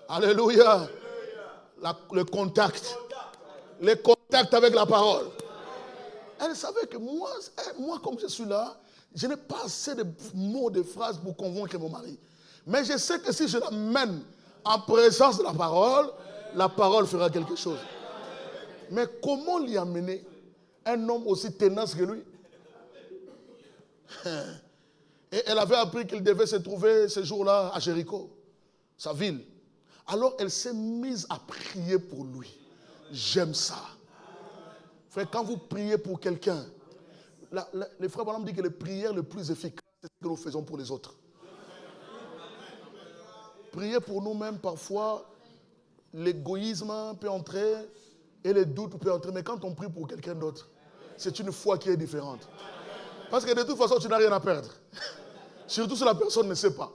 Alléluia. Le contact. Le contact avec la parole. Elle savait que moi, comme je suis là, je n'ai pas assez de mots, de phrases pour convaincre mon mari. Mais je sais que si je l'amène en présence de la parole fera quelque chose. Mais comment lui amener un homme aussi tenace que lui? Et elle avait appris qu'il devait se trouver ce jour-là à Jéricho, sa ville. Alors elle s'est mise à prier pour lui. J'aime ça. Frère, quand vous priez pour quelqu'un, les frères Branham disent que les prières les plus efficaces, c'est ce que nous faisons pour les autres. Prier pour nous-mêmes, parfois, l'égoïsme peut entrer et le doute peut entrer. Mais quand on prie pour quelqu'un d'autre, c'est une foi qui est différente. Parce que de toute façon, tu n'as rien à perdre. Surtout si la personne ne sait pas.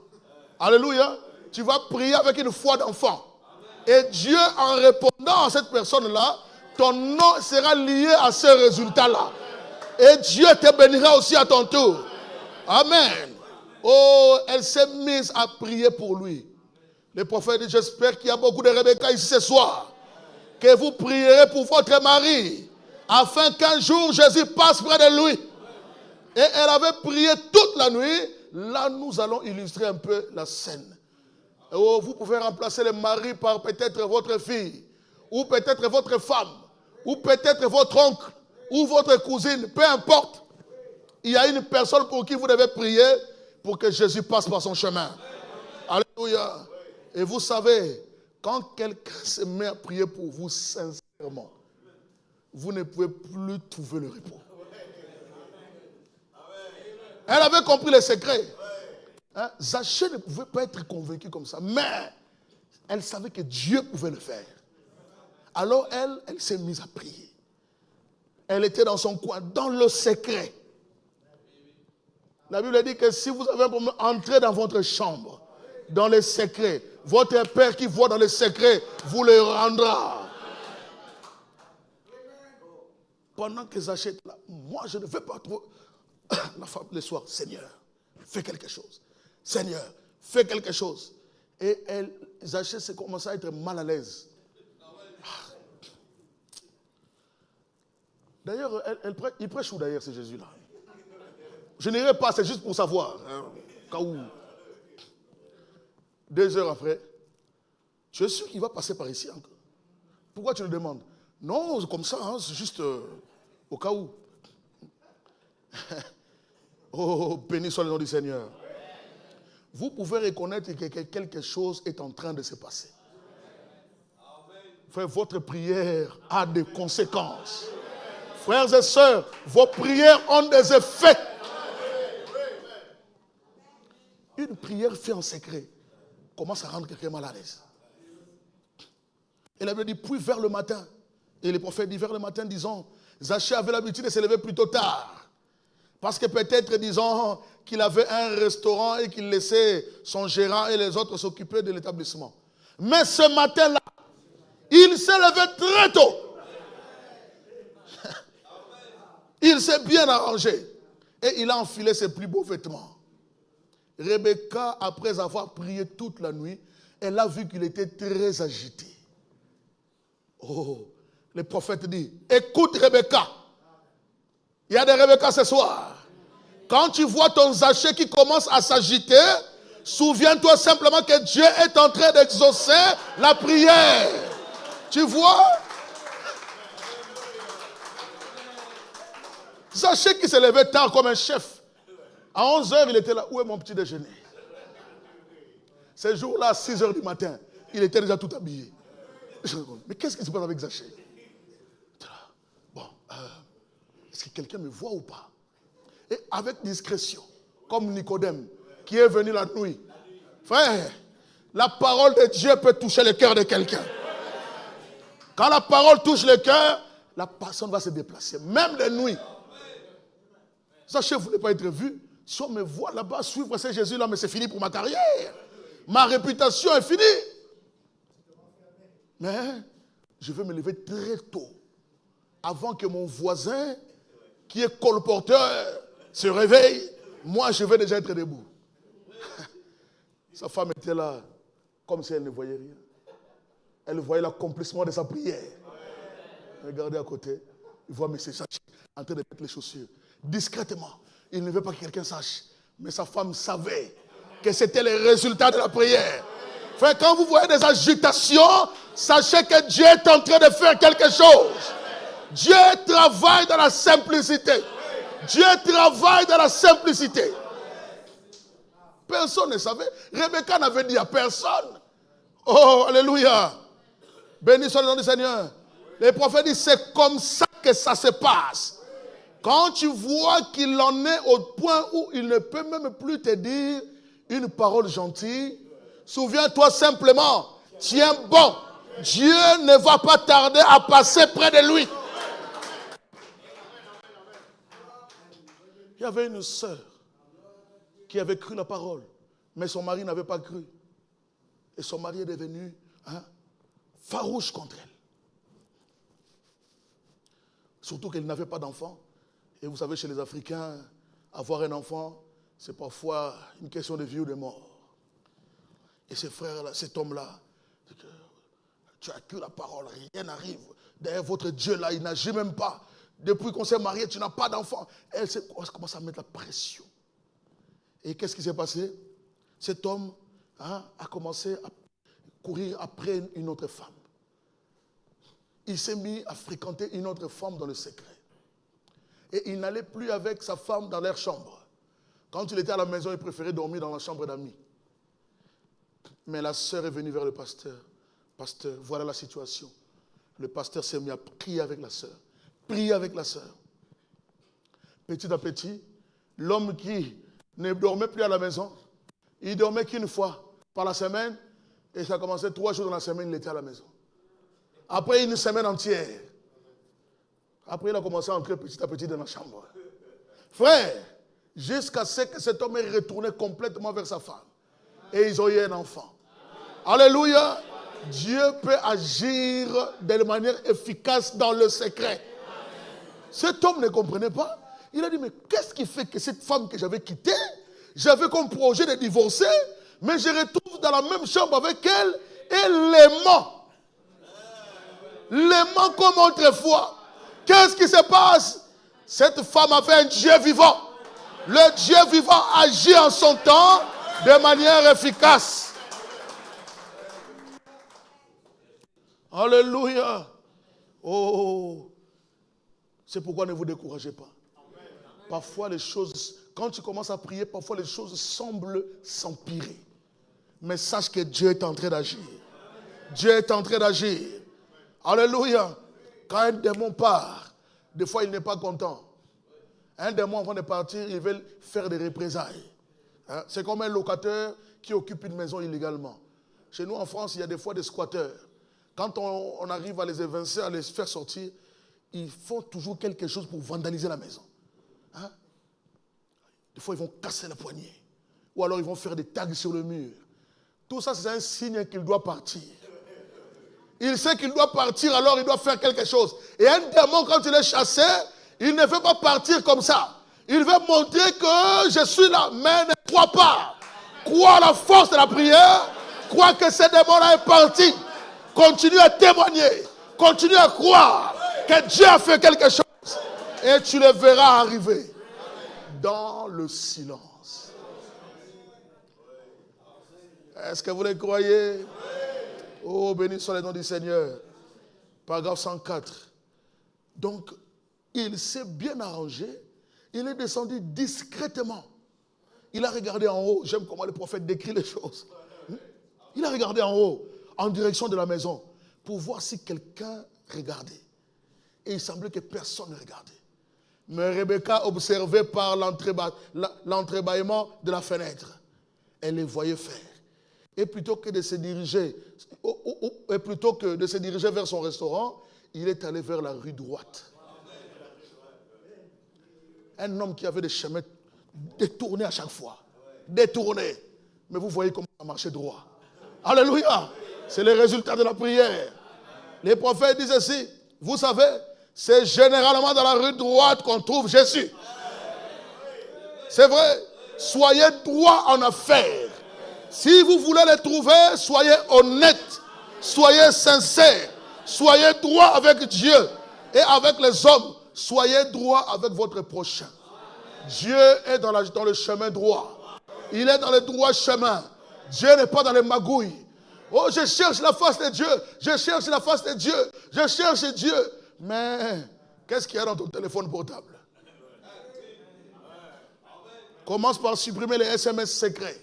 Alléluia. Tu vas prier avec une foi d'enfant. Et Dieu, en répondant à cette personne-là, ton nom sera lié à ce résultat-là. Et Dieu te bénira aussi à ton tour. Amen. Oh, elle s'est mise à prier pour lui. Le prophète dit, j'espère qu'il y a beaucoup de Rebecca ici ce soir. Que vous prierez pour votre mari. Afin qu'un jour Jésus passe près de lui. Et elle avait prié toute la nuit. Là, nous allons illustrer un peu la scène. Oh, vous pouvez remplacer le mari par peut-être votre fille. Ou peut-être votre femme. Ou peut-être votre oncle. Ou votre cousine. Peu importe. Il y a une personne pour qui vous devez prier pour que Jésus passe par son chemin. Alléluia. Et vous savez, quand quelqu'un se met à prier pour vous sincèrement, vous ne pouvez plus trouver le repos. Elle avait compris le secret. Hein? Zachée ne pouvait pas être convaincue comme ça, mais elle savait que Dieu pouvait le faire. Alors elle s'est mise à prier. Elle était dans son coin, dans le secret. La Bible dit que si vous avez un problème, entrez dans votre chambre, dans le secret. Votre Père qui voit dans le secret vous le rendra. Pendant que Zachée est là, moi je ne veux pas trop. La femme le soir, Seigneur, fais quelque chose. Seigneur, fais quelque chose. Et Zachée s'est commencé à être mal à l'aise. D'ailleurs, il prêche où d'ailleurs ce Jésus-là? Je n'irai pas, c'est juste pour savoir. Cas où. 2 heures après, tu es sûr qu'il va passer par ici encore? Pourquoi tu le demandes? Non, c'est comme ça, hein, c'est juste au cas où. Oh, béni soit le nom du Seigneur. Vous pouvez reconnaître que quelque chose est en train de se passer. Frère, votre prière a des conséquences. Frères et sœurs, vos prières ont des effets. Une prière faite en secret commence à rendre quelqu'un mal à l'aise. Et la Bible dit, puis vers le matin. Et les prophètes disent vers le matin, disons, Zachée avait l'habitude de se lever plutôt tard. Parce que peut-être, disons, qu'il avait un restaurant et qu'il laissait son gérant et les autres s'occuper de l'établissement. Mais ce matin-là, il s'est levé très tôt. Il s'est bien arrangé. Et il a enfilé ses plus beaux vêtements. Rebecca, après avoir prié toute la nuit, elle a vu qu'il était très agité. Oh, le prophète dit, écoute Rebecca. Il y a des Rebecca ce soir. Quand tu vois ton Zachée qui commence à s'agiter, souviens-toi simplement que Dieu est en train d'exaucer la prière. Tu vois? Zachée qui s'est levé tard comme un chef. À 11h, il était là. Où est mon petit déjeuner? Ce jour-là, à 6h du matin, il était déjà tout habillé. Mais qu'est-ce qui se passe avec Zachée? Bon, est-ce que quelqu'un me voit ou pas? Et avec discrétion, comme Nicodème, qui est venu la nuit. Frère, la parole de Dieu peut toucher le cœur de quelqu'un. Quand la parole touche le cœur, la personne va se déplacer, même de nuit. Zachée ne voulait pas être vu. Si on me voit là-bas suivre ce Jésus-là, mais c'est fini pour ma carrière. Ma réputation est finie. Mais je veux me lever très tôt, avant que mon voisin, qui est colporteur, se réveille. Moi, je vais déjà être debout. Sa femme était là, comme si elle ne voyait rien. Elle voyait l'accomplissement de sa prière. Regardez à côté, il voit M. Zachée en train de mettre les chaussures. Discrètement. Il ne veut pas que quelqu'un sache. Mais sa femme savait que c'était le résultat de la prière. Frère, quand vous voyez des agitations, sachez que Dieu est en train de faire quelque chose. Dieu travaille dans la simplicité. Dieu travaille dans la simplicité. Personne ne savait. Rebecca n'avait dit à personne. Oh, alléluia. Béni soit le nom du Seigneur. Les prophètes disent, c'est comme ça que ça se passe. Quand tu vois qu'il en est au point où il ne peut même plus te dire une parole gentille, souviens-toi simplement, tiens bon, Dieu ne va pas tarder à passer près de lui. Il y avait une sœur qui avait cru la parole, mais son mari n'avait pas cru. Et son mari est devenu farouche contre elle. Surtout qu'elle n'avait pas d'enfant. Et vous savez, chez les Africains, avoir un enfant, c'est parfois une question de vie ou de mort. Et ce frère-là, cet homme-là, tu as cru la parole, rien n'arrive. D'ailleurs, votre Dieu-là, il n'agit même pas. Depuis qu'on s'est marié, tu n'as pas d'enfant. Elle commence à mettre la pression. Et qu'est-ce qui s'est passé? Cet homme a commencé à courir après une autre femme. Il s'est mis à fréquenter une autre femme dans le secret. Et il n'allait plus avec sa femme dans leur chambre. Quand il était à la maison, il préférait dormir dans la chambre d'amis. Mais la sœur est venue vers le pasteur. Pasteur, voilà la situation. Le pasteur s'est mis à prier avec la sœur. Prier avec la sœur. Petit à petit, l'homme qui ne dormait plus à la maison, il dormait qu'une fois par la semaine. Et ça commençait 3 jours dans la semaine, il était à la maison. Après une semaine entière, Après, il a commencé à entrer petit à petit dans la chambre. Frère, jusqu'à ce que cet homme ait retourné complètement vers sa femme. Et ils ont eu un enfant. Alléluia. Dieu peut agir de manière efficace dans le secret. Cet homme ne comprenait pas. Il a dit, mais qu'est-ce qui fait que cette femme que j'avais quittée, j'avais comme projet de divorcer, mais je retrouve dans la même chambre avec elle et l'aimant. L'aimant comme autrefois. Qu'est-ce qui se passe? Cette femme avait un Dieu vivant. Le Dieu vivant agit en son temps de manière efficace. Alléluia. Oh, c'est pourquoi ne vous découragez pas. Parfois les choses, quand tu commences à prier, parfois les choses semblent s'empirer. Mais sache que Dieu est en train d'agir. Dieu est en train d'agir. Alléluia. Quand un démon part, des fois il n'est pas content. Un démon avant de partir, il veut faire des représailles. Hein? C'est comme un locataire qui occupe une maison illégalement. Chez nous en France, il y a des fois des squatteurs. Quand on arrive à les évincer, à les faire sortir, ils font toujours quelque chose pour vandaliser la maison. Hein? Des fois, ils vont casser le poignet. Ou alors, ils vont faire des tags sur le mur. Tout ça, c'est un signe qu'il doit partir. Il sait qu'il doit partir, alors il doit faire quelque chose. Et un démon, quand il est chassé, il ne veut pas partir comme ça. Il veut montrer que je suis là, mais ne crois pas. Crois à la force de la prière. Crois que ce démon-là est parti. Continue à témoigner. Continue à croire que Dieu a fait quelque chose. Et tu le verras arriver dans le silence. Est-ce que vous le croyez? Oh, béni soit le nom du Seigneur. Paragraphe 104. Donc, il s'est bien arrangé. Il est descendu discrètement. Il a regardé en haut. J'aime comment le prophète décrit les choses. Il a regardé en haut, en direction de la maison, pour voir si quelqu'un regardait. Et il semblait que personne ne regardait. Mais Rebecca observait par l'entrebâillement de la fenêtre. Elle les voyait faire. Et plutôt que de se diriger, vers son restaurant, il est allé vers la rue droite. Un homme qui avait des chemins détournés à chaque fois. Détournés. Mais vous voyez comment ça marchait droit. Alléluia. C'est le résultat de la prière. Les prophètes disent ceci. Vous savez, c'est généralement dans la rue droite qu'on trouve Jésus. C'est vrai. Soyez droit en affaires. Si vous voulez les trouver, soyez honnête. Soyez sincère. Soyez droit avec Dieu et avec les hommes. Soyez droit avec votre prochain. Dieu est dans le chemin droit. Il est dans le droit chemin. Dieu n'est pas dans les magouilles. Oh, je cherche la face de Dieu. Je cherche la face de Dieu. Je cherche Dieu. Mais qu'est-ce qu'il y a dans ton téléphone portable? Commence par supprimer les SMS secrets.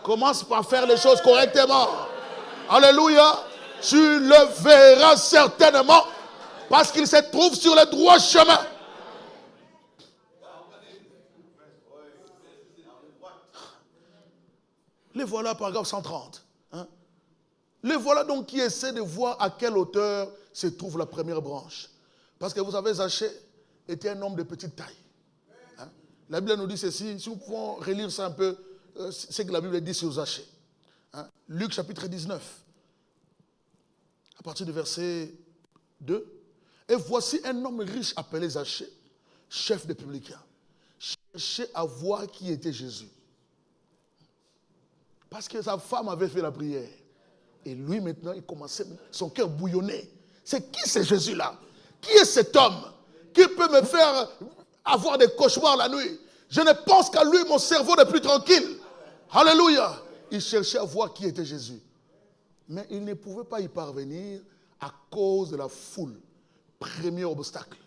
Commence par faire les choses correctement. Alléluia. Tu le verras certainement parce qu'il se trouve sur le droit chemin. Les voilà, paragraphe 130. Hein? Les voilà donc qui essaient de voir à quelle hauteur se trouve la première branche. Parce que vous savez, Zachée était un homme de petite taille. Hein? La Bible nous dit ceci, si nous pouvons relire ça un peu, c'est que la Bible dit sur Zachée. Hein? Luc chapitre 19, à partir du verset 2. Et voici un homme riche appelé Zachée, chef des publicains, cherchait à voir qui était Jésus. Parce que sa femme avait fait la prière. Et lui maintenant, il commençait, son cœur bouillonnait. C'est qui ce Jésus-là? Qui est cet homme qui peut me faire avoir des cauchemars la nuit? Je ne pense qu'à lui, mon cerveau n'est plus tranquille. Alléluia. Il cherchait à voir qui était Jésus. Mais il ne pouvait pas y parvenir à cause de la foule. Premier obstacle.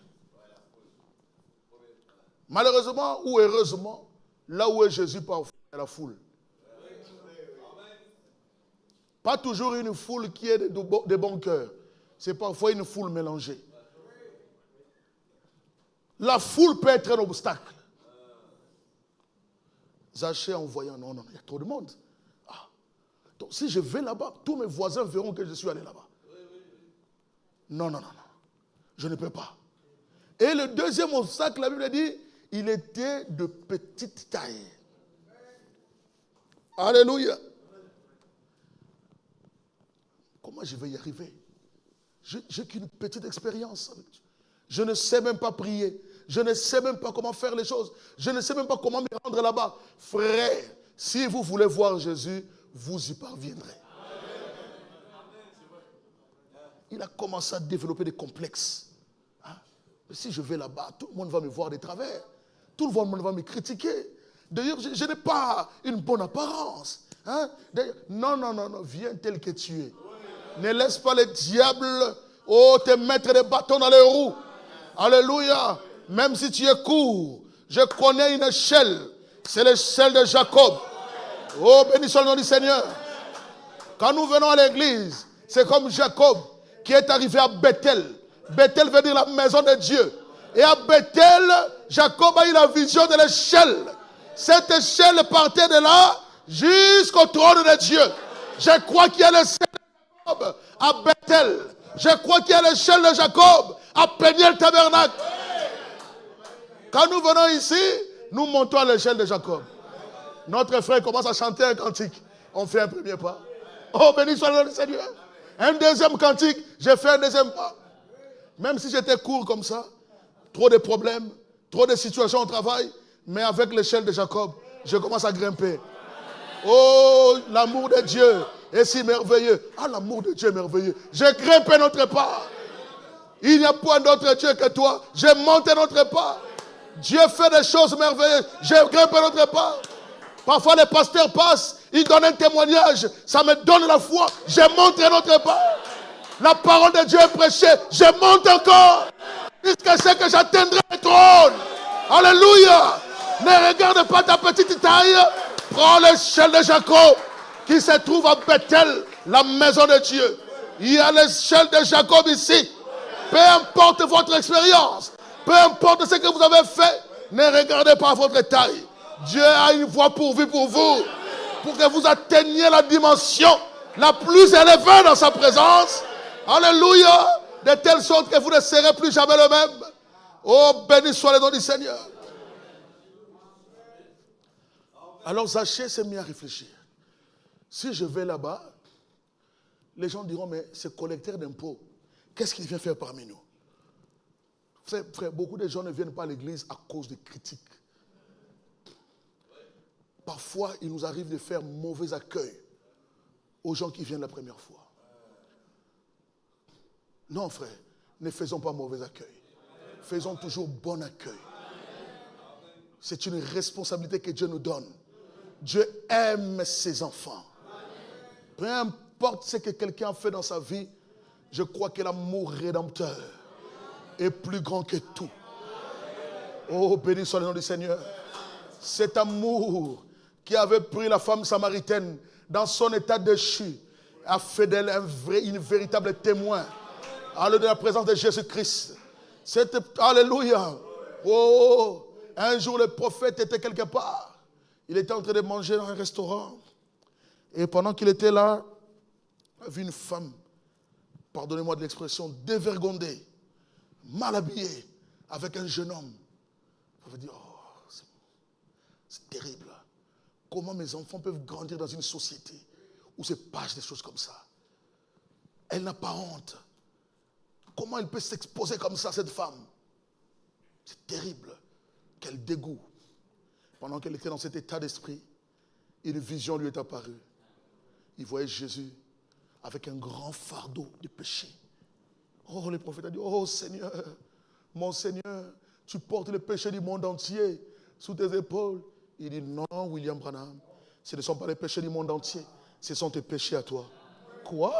Malheureusement ou heureusement, là où est Jésus, parfois, il y a la foule. Pas toujours une foule qui est de bon cœur. C'est parfois une foule mélangée. La foule peut être un obstacle. Zachée en voyant, non, il y a trop de monde. Ah. Donc si je vais là-bas, tous mes voisins verront que je suis allé là-bas. Non. Je ne peux pas. Et le deuxième obstacle, la Bible dit, il était de petite taille. Alléluia. Comment je vais y arriver? J'ai qu'une petite expérience avec Dieu. Je ne sais même pas prier. Je ne sais même pas comment faire les choses. Je ne sais même pas comment me rendre là-bas. Frère, si vous voulez voir Jésus, vous y parviendrez. Il a commencé à développer des complexes. Hein? Si je vais là-bas, tout le monde va me voir de travers. Tout le monde va me critiquer. D'ailleurs, je n'ai pas une bonne apparence. Hein? Non, viens tel que tu es. Ne laisse pas le diable te mettre des bâtons dans les roues. Alléluia. Même si tu es court, je connais une échelle. C'est l'échelle de Jacob. Oh, béni soit le nom du Seigneur. Quand nous venons à l'église, c'est comme Jacob qui est arrivé à Bethel. Bethel veut dire la maison de Dieu. Et à Bethel, Jacob a eu la vision de l'échelle. Cette échelle partait de là jusqu'au trône de Dieu. Je crois qu'il y a l'échelle de Jacob à Bethel. Je crois qu'il y a l'échelle de Jacob à Peniel Tabernacle. Quand nous venons ici, nous montons à l'échelle de Jacob. Notre frère commence à chanter un cantique. On fait un premier pas. Oh, béni soit le nom du Seigneur. Un deuxième cantique, j'ai fait un deuxième pas. Même si j'étais court comme ça, trop de problèmes, trop de situations au travail, mais avec l'échelle de Jacob, je commence à grimper. Oh, l'amour de Dieu est si merveilleux. Ah, l'amour de Dieu est merveilleux. J'ai grimpé notre pas. Il n'y a point d'autre Dieu que toi. J'ai monté notre pas. Dieu fait des choses merveilleuses. J'ai grimpé notre pas. Parfois les pasteurs passent, ils donnent un témoignage. Ça me donne la foi. J'ai monté notre pas. La parole de Dieu est prêchée. Je monte encore. Jusqu'à ce que j'atteindrai le trône. Alléluia. Ne regarde pas ta petite taille. Prends l'échelle de Jacob qui se trouve à Bethel, la maison de Dieu. Il y a l'échelle de Jacob ici. Peu importe votre expérience, peu importe ce que vous avez fait, ne regardez pas votre taille. Dieu a une voie pourvue pour vous, pour que vous atteigniez la dimension la plus élevée dans sa présence. Alléluia. De telle sorte que vous ne serez plus jamais le même. Oh, béni soit le nom du Seigneur. Alors Zachée s'est mis à réfléchir. Si je vais là-bas, les gens diront, mais ce collecteur d'impôts, qu'est-ce qu'il vient faire parmi nous? Frère, beaucoup de gens ne viennent pas à l'église à cause de critiques. Parfois, il nous arrive de faire mauvais accueil aux gens qui viennent la première fois. Non, frère, ne faisons pas mauvais accueil. Faisons toujours bon accueil. C'est une responsabilité que Dieu nous donne. Dieu aime ses enfants. Peu importe ce que quelqu'un a fait dans sa vie, je crois que l'amour rédempteur est plus grand que tout. Oh, béni soit le nom du Seigneur. Cet amour qui avait pris la femme samaritaine dans son état déchu a fait d'elle une véritable témoin de la présence de Jésus-Christ. Alléluia. Oh, un jour le prophète était quelque part. Il était en train de manger dans un restaurant. Et pendant qu'il était là, il a vu une femme, pardonnez-moi de l'expression, dévergondée, mal habillée, avec un jeune homme. Vous vous dire, oh, c'est terrible. Comment mes enfants peuvent grandir dans une société où se passent des choses comme ça? Elle n'a pas honte. Comment elle peut s'exposer comme ça, cette femme? C'est terrible. Quel dégoût. Pendant qu'elle était dans cet état d'esprit, une vision lui est apparue. Il voyait Jésus avec un grand fardeau de péché. Oh, le prophète a dit, oh Seigneur, mon Seigneur, tu portes le péché du monde entier sous tes épaules. Il dit, non, William Branham, ce ne sont pas les péchés du monde entier, ce sont tes péchés à toi. Quoi?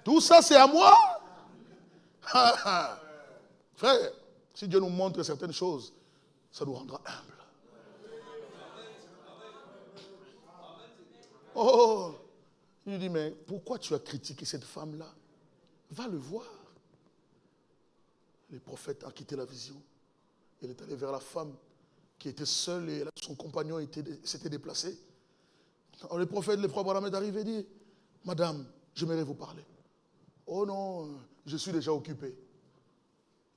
Tout ça, c'est à moi? Frère, si Dieu nous montre certaines choses, ça nous rendra humbles. Oh, il lui dit, mais pourquoi tu as critiqué cette femme-là? Va le voir. Le prophète a quitté la vision. Il est allé vers la femme qui était seule et son compagnon s'était déplacé. Alors le prophète, le frère Branham est arrivé et dit, Madame, j'aimerais vous parler. Oh non, je suis déjà occupé.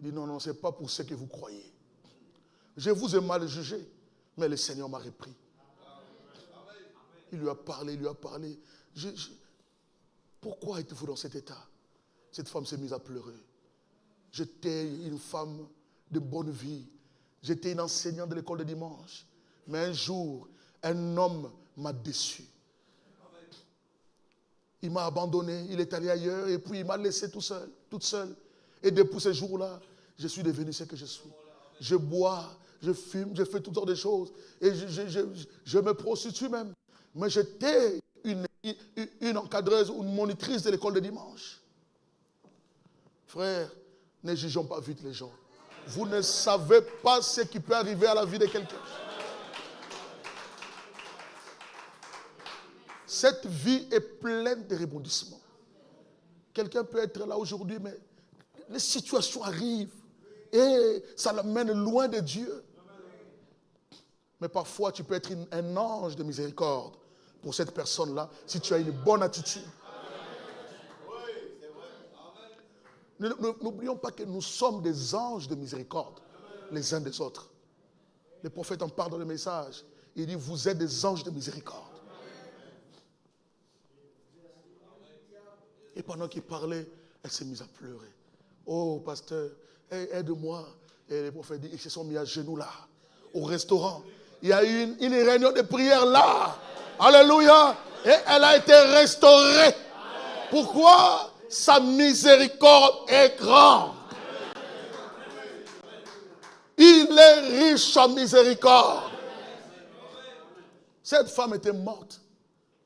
Il dit, non, non, ce n'est pas pour ce que vous croyez. Je vous ai mal jugé, mais le Seigneur m'a repris. Il lui a parlé, Pourquoi êtes-vous dans cet état? Cette femme s'est mise à pleurer. J'étais une femme de bonne vie. J'étais une enseignante de l'école de dimanche. Mais un jour, un homme m'a déçu. Il m'a abandonné, il est allé ailleurs et puis il m'a laissé tout seul, toute seule. Et depuis ce jour-là, je suis devenu ce que je suis. Je bois, je fume, je fais toutes sortes de choses. Et je me prostitue même. Mais j'étais une encadreuse ou une monitrice de l'école de dimanche. Frère, ne jugeons pas vite les gens. Vous ne savez pas ce qui peut arriver à la vie de quelqu'un. Cette vie est pleine de rebondissements. Quelqu'un peut être là aujourd'hui, mais les situations arrivent et ça l'amène loin de Dieu. Mais parfois, tu peux être un ange de miséricorde pour cette personne-là si tu as une bonne attitude. N'oublions pas que nous sommes des anges de miséricorde les uns des autres. Le prophète en parle dans le message. Il dit, vous êtes des anges de miséricorde. Et pendant qu'il parlait, elle s'est mise à pleurer. Oh, pasteur, aide-moi. Et le prophète dit, ils se sont mis à genoux là, au restaurant. Il y a eu une réunion de prière là. Alléluia. Et elle a été restaurée. Pourquoi? Sa miséricorde est grande. Il est riche en miséricorde. Cette femme était morte,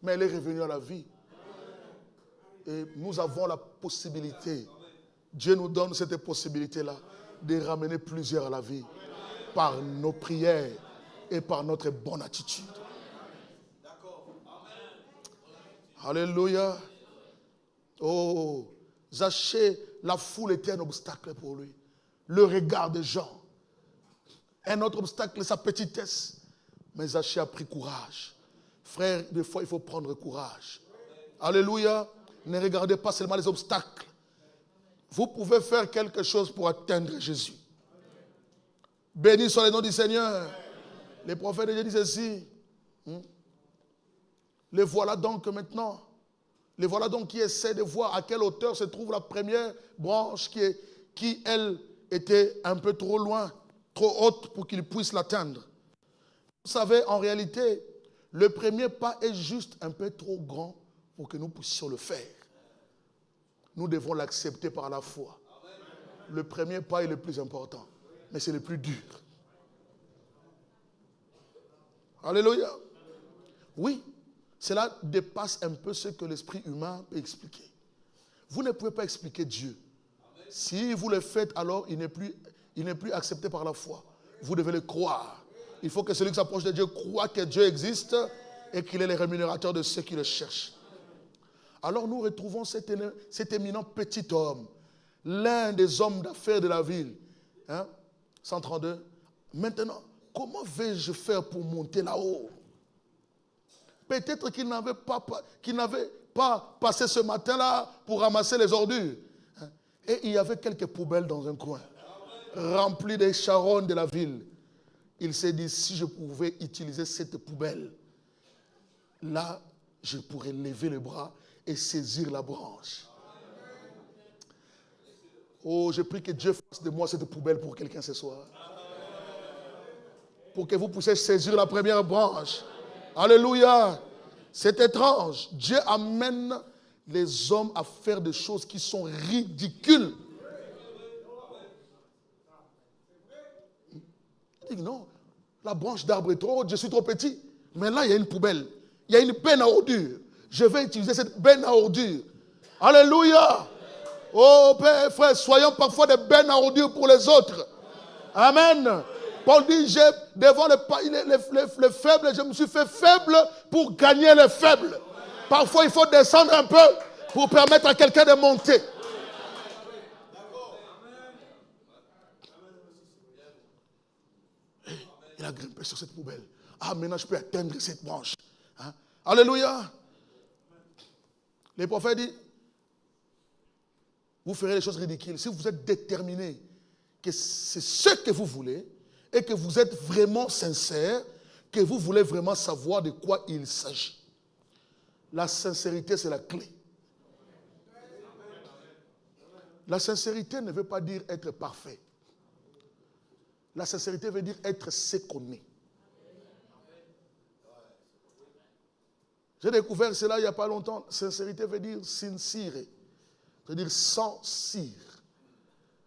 mais elle est revenue à la vie. Et nous avons la possibilité, Dieu nous donne cette possibilité-là, de ramener plusieurs à la vie par nos prières et par notre bonne attitude. Alléluia. Oh, Zachée, la foule était un obstacle pour lui. Le regard des gens. Un autre obstacle, sa petitesse. Mais Zachée a pris courage. Frère, des fois, il faut prendre courage. Alléluia. Ne regardez pas seulement les obstacles. Vous pouvez faire quelque chose pour atteindre Jésus. Béni soit le nom du Seigneur. Les prophètes de Dieu disent ceci. Les voilà donc maintenant. Les voilà donc qui essaient de voir à quelle hauteur se trouve la première branche qui elle, était un peu trop loin, trop haute pour qu'ils puissent l'atteindre. Vous savez, en réalité, le premier pas est juste un peu trop grand pour que nous puissions le faire. Nous devons l'accepter par la foi. Le premier pas est le plus important, mais c'est le plus dur. Alléluia. Oui, cela dépasse un peu ce que l'esprit humain peut expliquer. Vous ne pouvez pas expliquer Dieu. Si vous le faites, alors il n'est plus accepté par la foi. Vous devez le croire. Il faut que celui qui s'approche de Dieu croit que Dieu existe et qu'il est le rémunérateur de ceux qui le cherchent. Alors nous retrouvons cet éminent petit homme, l'un des hommes d'affaires de la ville. 132. Maintenant, comment vais-je faire pour monter là-haut? Peut-être qu'il n'avait pas passé ce matin-là pour ramasser les ordures. Et il y avait quelques poubelles dans un coin, remplies des charognes de la ville. Il s'est dit, si je pouvais utiliser cette poubelle, là, je pourrais lever le bras et saisir la branche. Oh, je prie que Dieu fasse de moi cette poubelle pour quelqu'un ce soir. Pour que vous puissiez saisir la première branche. Alléluia. C'est étrange. Dieu amène les hommes à faire des choses qui sont ridicules. Il dit non, la branche d'arbre est trop haute, je suis trop petit. Mais là, il y a une poubelle. Il y a une benne à ordures. Je vais utiliser cette benne à ordures. Alléluia. Oh, Père, frère, soyons parfois des bennes à ordures pour les autres. Amen. Paul dit, devant les faibles, je me suis fait faible pour gagner les faibles. Parfois, il faut descendre un peu pour permettre à quelqu'un de monter. Il a grimpé sur cette poubelle. Ah, maintenant, je peux atteindre cette branche. Alléluia. Les prophètes disent, vous ferez des choses ridicules. Si vous êtes déterminé, que c'est ce que vous voulez et que vous êtes vraiment sincère, que vous voulez vraiment savoir de quoi il s'agit. La sincérité, c'est la clé. La sincérité ne veut pas dire être parfait. La sincérité veut dire être ce qu'on est. J'ai découvert cela il n'y a pas longtemps. Sincérité veut dire sincere. C'est-à-dire sans cire.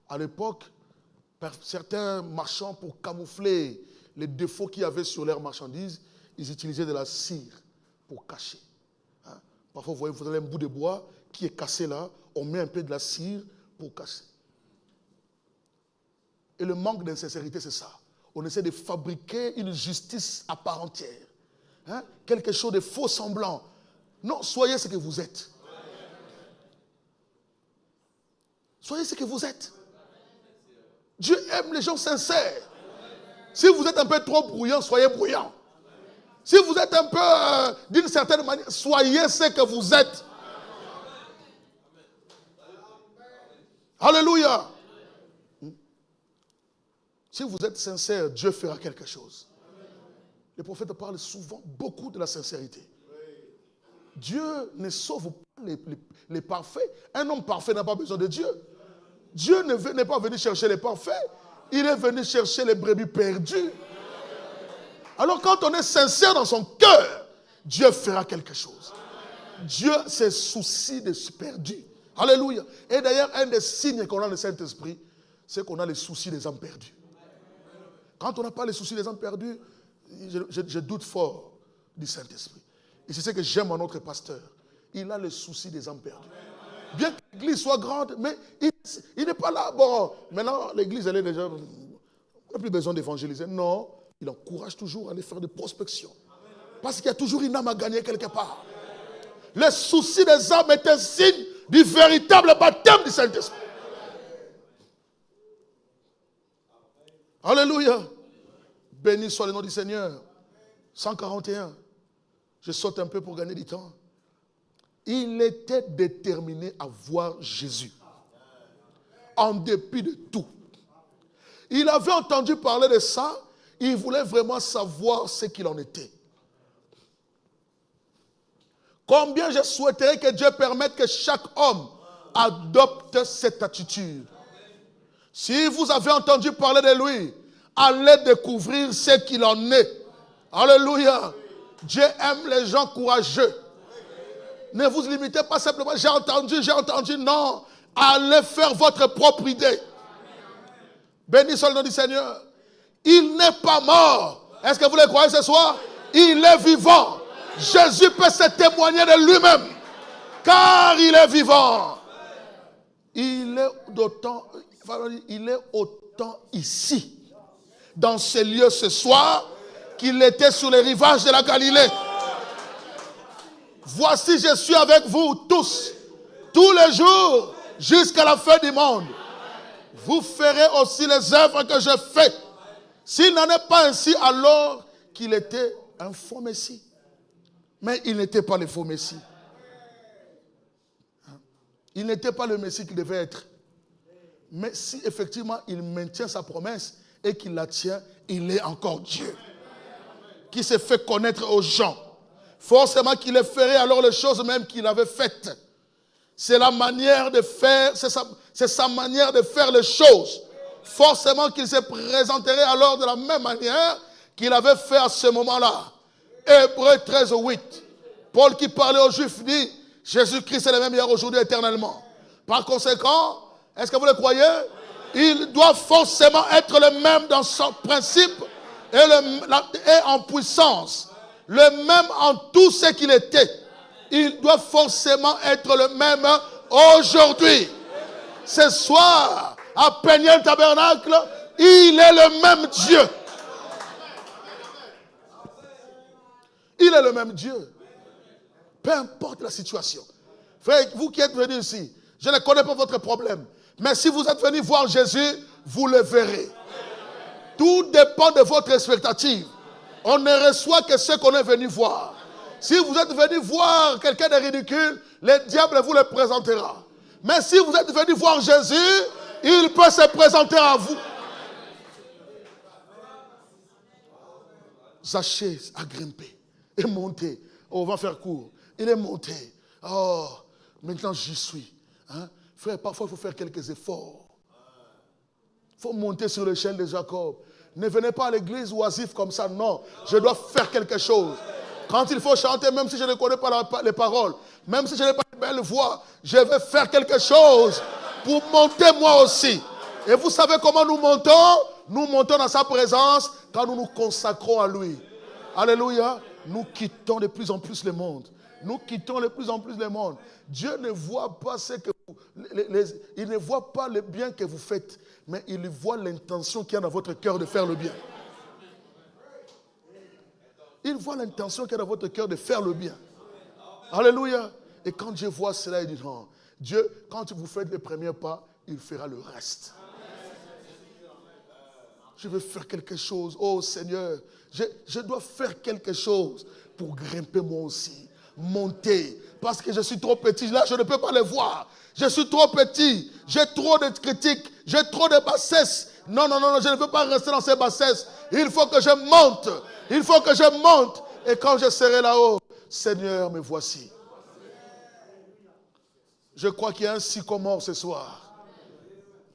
À l'époque, certains marchands, pour camoufler les défauts qu'il y avait sur leurs marchandises, ils utilisaient de la cire pour cacher. Hein? Parfois, vous avez un bout de bois qui est cassé là, on met un peu de la cire pour cacher. Et le manque d'insincérité, c'est ça. On essaie de fabriquer une justice à part entière. Hein? Quelque chose de faux semblant. Non, soyez ce que vous êtes. Soyez ce que vous êtes. Dieu aime les gens sincères. Si vous êtes un peu trop bruyant, soyez bruyant. Si vous êtes un peu d'une certaine manière, soyez ce que vous êtes. Alléluia. Si vous êtes sincère, Dieu fera quelque chose. Les prophètes parlent souvent beaucoup de la sincérité. Dieu ne sauve pas les parfaits. Un homme parfait n'a pas besoin de Dieu. Dieu n'est pas venu chercher les parfaits. Il est venu chercher les brebis perdues. Alors quand on est sincère dans son cœur, Dieu fera quelque chose. Dieu se soucie des perdus. Alléluia. Et d'ailleurs, un des signes qu'on a le Saint-Esprit, c'est qu'on a les soucis des âmes perdues. Quand on n'a pas les soucis des âmes perdues, je doute fort du Saint-Esprit. Et c'est ce que j'aime en notre pasteur. Il a les soucis des âmes perdues. Bien que l'église soit grande, mais il n'est pas là. Bon, maintenant, l'église, elle est déjà... On n'a plus besoin d'évangéliser. Non, il encourage toujours à aller faire des prospections. Parce qu'il y a toujours une âme à gagner quelque part. Le souci des âmes est un signe du véritable baptême du Saint-Esprit. Alléluia. Béni soit le nom du Seigneur. 141. Je saute un peu pour gagner du temps. Il était déterminé à voir Jésus. En dépit de tout. Il avait entendu parler de ça. Il voulait vraiment savoir ce qu'il en était. Combien je souhaiterais que Dieu permette que chaque homme adopte cette attitude. Si vous avez entendu parler de lui, allez découvrir ce qu'il en est. Alléluia. Dieu aime les gens courageux. Ne vous limitez pas simplement, j'ai entendu. Non, allez faire votre propre idée. Béni soit le nom du Seigneur. Il n'est pas mort. Est-ce que vous le croyez ce soir? Il est vivant. Jésus peut se témoigner de lui-même. Car il est vivant. Il est autant ici, dans ce lieu ce soir, qu'il était sur les rivages de la Galilée. Voici, je suis avec vous tous les jours, jusqu'à la fin du monde. Vous ferez aussi les œuvres que je fais. S'il n'en est pas ainsi, alors qu'il était un faux Messie. Mais il n'était pas le faux Messie. Il n'était pas le Messie qu'il devait être. Mais si effectivement il maintient sa promesse et qu'il la tient, il est encore Dieu. Qui s'est fait connaître aux gens. Forcément qu'il les ferait alors les choses même qu'il avait faites. C'est la manière de faire, c'est sa manière de faire les choses. Forcément qu'il se présenterait alors de la même manière qu'il avait fait à ce moment-là. Hébreux 13, 8. Paul qui parlait aux Juifs dit, Jésus-Christ est le même hier, aujourd'hui, éternellement. Par conséquent, est-ce que vous le croyez? Il doit forcément être le même dans son principe et en puissance. Le même en tout ce qu'il était. Il doit forcément être le même aujourd'hui. Ce soir, à Peniel Tabernacle, il est le même Dieu. Il est le même Dieu. Peu importe la situation. Frère, vous qui êtes venus ici, je ne connais pas votre problème. Mais si vous êtes venus voir Jésus, vous le verrez. Tout dépend de votre expectative. On ne reçoit que ce qu'on est venu voir. Si vous êtes venu voir quelqu'un de ridicule, le diable vous le présentera. Mais si vous êtes venu voir Jésus, Il peut se présenter à vous. Zachée a grimpé et monté. Oh, on va faire court. Il est monté. Oh, maintenant j'y suis. Hein? Frère, parfois il faut faire quelques efforts. Il faut monter sur l'échelle de Jacob. Ne venez pas à l'église oisif comme ça. Non, je dois faire quelque chose. Quand il faut chanter, même si je ne connais pas les paroles, même si je n'ai pas une belle voix, je vais faire quelque chose pour monter moi aussi. Et vous savez comment nous montons? Nous montons dans sa présence quand nous nous consacrons à lui. Alléluia. Nous quittons de plus en plus le monde. Nous quittons de plus en plus le monde. Dieu ne voit pas ce que vous, il ne voit pas le bien que vous faites, mais il voit l'intention qu'il y a dans votre cœur de faire le bien. Il voit l'intention qu'il y a dans votre cœur de faire le bien. Alléluia. Et quand Dieu voit cela, il dit non. Dieu, quand vous faites les premiers pas, il fera le reste. Je veux faire quelque chose. Oh Seigneur, je dois faire quelque chose pour grimper moi aussi. Monter. Parce que je suis trop petit. Là, je ne peux pas les voir. Je suis trop petit. J'ai trop de critiques. J'ai trop de bassesse. Non, je ne veux pas rester dans ces bassesses. Il faut que je monte. Il faut que je monte. Et quand je serai là-haut, Seigneur, me voici. Je crois qu'il y a un sycomore ce soir.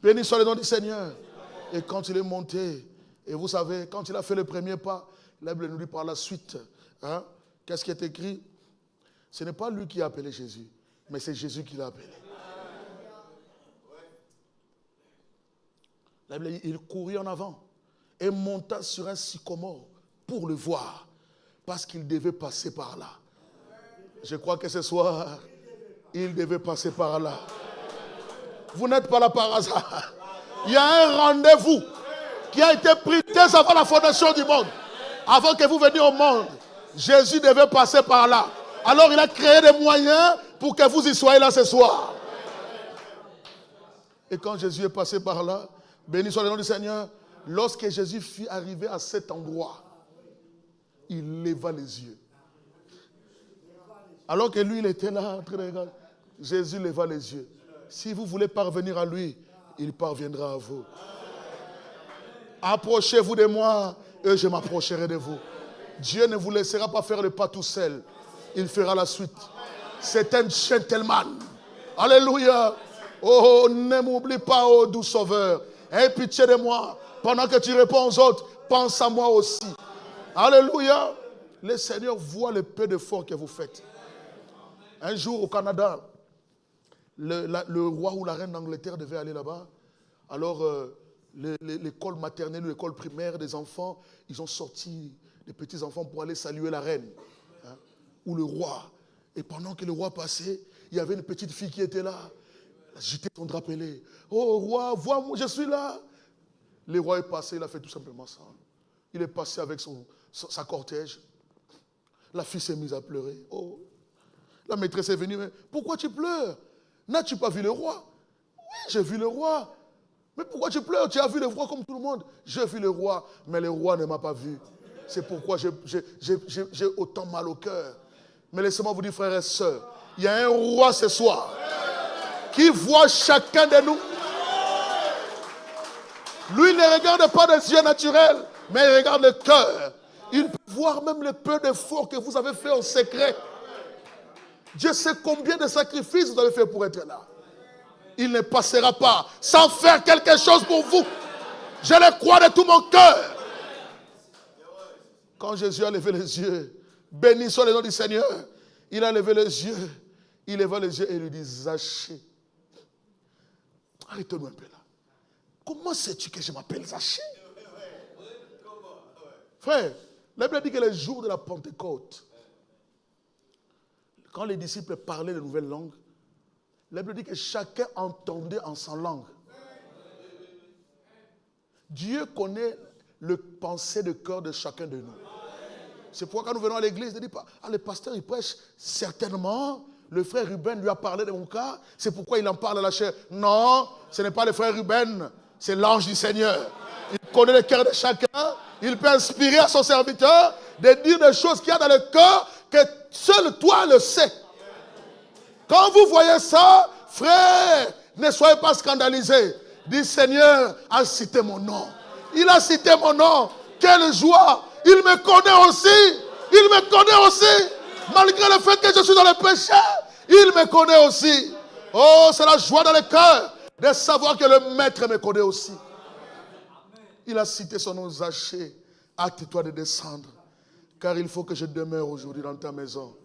Béni soit le nom du Seigneur. Et quand il est monté, et vous savez, quand il a fait le premier pas, la Bible nous dit par la suite, hein, qu'est-ce qui est écrit? Ce n'est pas lui qui a appelé Jésus, mais c'est Jésus qui l'a appelé. La Bible dit, il courut en avant et monta sur un sycomore pour le voir, parce qu'il devait passer par là. Je crois que ce soir, il devait passer par là. Vous n'êtes pas là par hasard. Il y a un rendez-vous qui a été pris dès avant la fondation du monde. Avant que vous veniez au monde, Jésus devait passer par là. Alors il a créé des moyens pour que vous y soyez là ce soir. Et quand Jésus est passé par là, béni soit le nom du Seigneur, lorsque Jésus fut arrivé à cet endroit, il leva les yeux. Alors que lui, il était là, en train de regarder. Jésus leva les yeux. Si vous voulez parvenir à lui, il parviendra à vous. Approchez-vous de moi et je m'approcherai de vous. Dieu ne vous laissera pas faire le pas tout seul. Il fera la suite. C'est un gentleman. Alléluia. Oh, ne m'oublie pas, oh doux sauveur. Aie pitié de moi. Pendant que tu réponds aux autres, pense à moi aussi. Alléluia. Le Seigneur voit le peu d'efforts que vous faites. Un jour au Canada, le roi ou la reine d'Angleterre devait aller là-bas. Alors, l'école maternelle ou l'école primaire des enfants, ils ont sorti des petits enfants pour aller saluer la reine, hein, ou le roi. Et pendant que le roi passait, il y avait une petite fille qui était là. Elle a jeté son drapelet. Oh roi, vois-moi, je suis là. Le roi est passé, il a fait tout simplement ça. Il est passé avec sa cortège. La fille s'est mise à pleurer. Oh. La maîtresse est venue. Mais pourquoi tu pleures? N'as-tu pas vu le roi? Oui, j'ai vu le roi. Mais pourquoi tu pleures? Tu as vu le roi comme tout le monde. J'ai vu le roi, mais le roi ne m'a pas vu. C'est pourquoi j'ai autant mal au cœur. Mais laissez-moi vous dire, frères et sœurs, il y a un roi ce soir qui voit chacun de nous. Lui, il ne regarde pas des yeux naturels, mais il regarde le cœur. Il peut voir même le peu d'efforts que vous avez fait en secret. Dieu sait combien de sacrifices vous avez fait pour être là. Il ne passera pas sans faire quelque chose pour vous. Je le crois de tout mon cœur. Quand Jésus a levé les yeux, béni soit le nom du Seigneur, il a levé les yeux, il leva les yeux et il lui dit, Zachée, arrête-nous un peu là. Comment sais-tu que je m'appelle Zachée? Frère, la Bible dit que les jours de la Pentecôte, quand les disciples parlaient de nouvelles langues, la Bible dit que chacun entendait en sa langue. Dieu connaît le pensée de cœur de chacun de nous. C'est pourquoi quand nous venons à l'église, il ne dit pas, le pasteur il prêche, certainement, le frère Ruben lui a parlé de mon cas, c'est pourquoi il en parle à la chair. Non, ce n'est pas le frère Ruben, c'est l'ange du Seigneur. Il connaît le cœur de chacun, il peut inspirer à son serviteur de dire des choses qu'il y a dans le cœur que seul toi le sais. Quand vous voyez ça, frère, ne soyez pas scandalisés. Dis, Seigneur a cité mon nom. Il a cité mon nom. Quelle joie. Il me connaît aussi. Il me connaît aussi. Malgré le fait que je suis dans le péché, il me connaît aussi. Oh, c'est la joie dans le cœur de savoir que le Maître me connaît aussi. Il a cité son nom, Zachée. Hâte-toi de descendre, car il faut que je demeure aujourd'hui dans ta maison.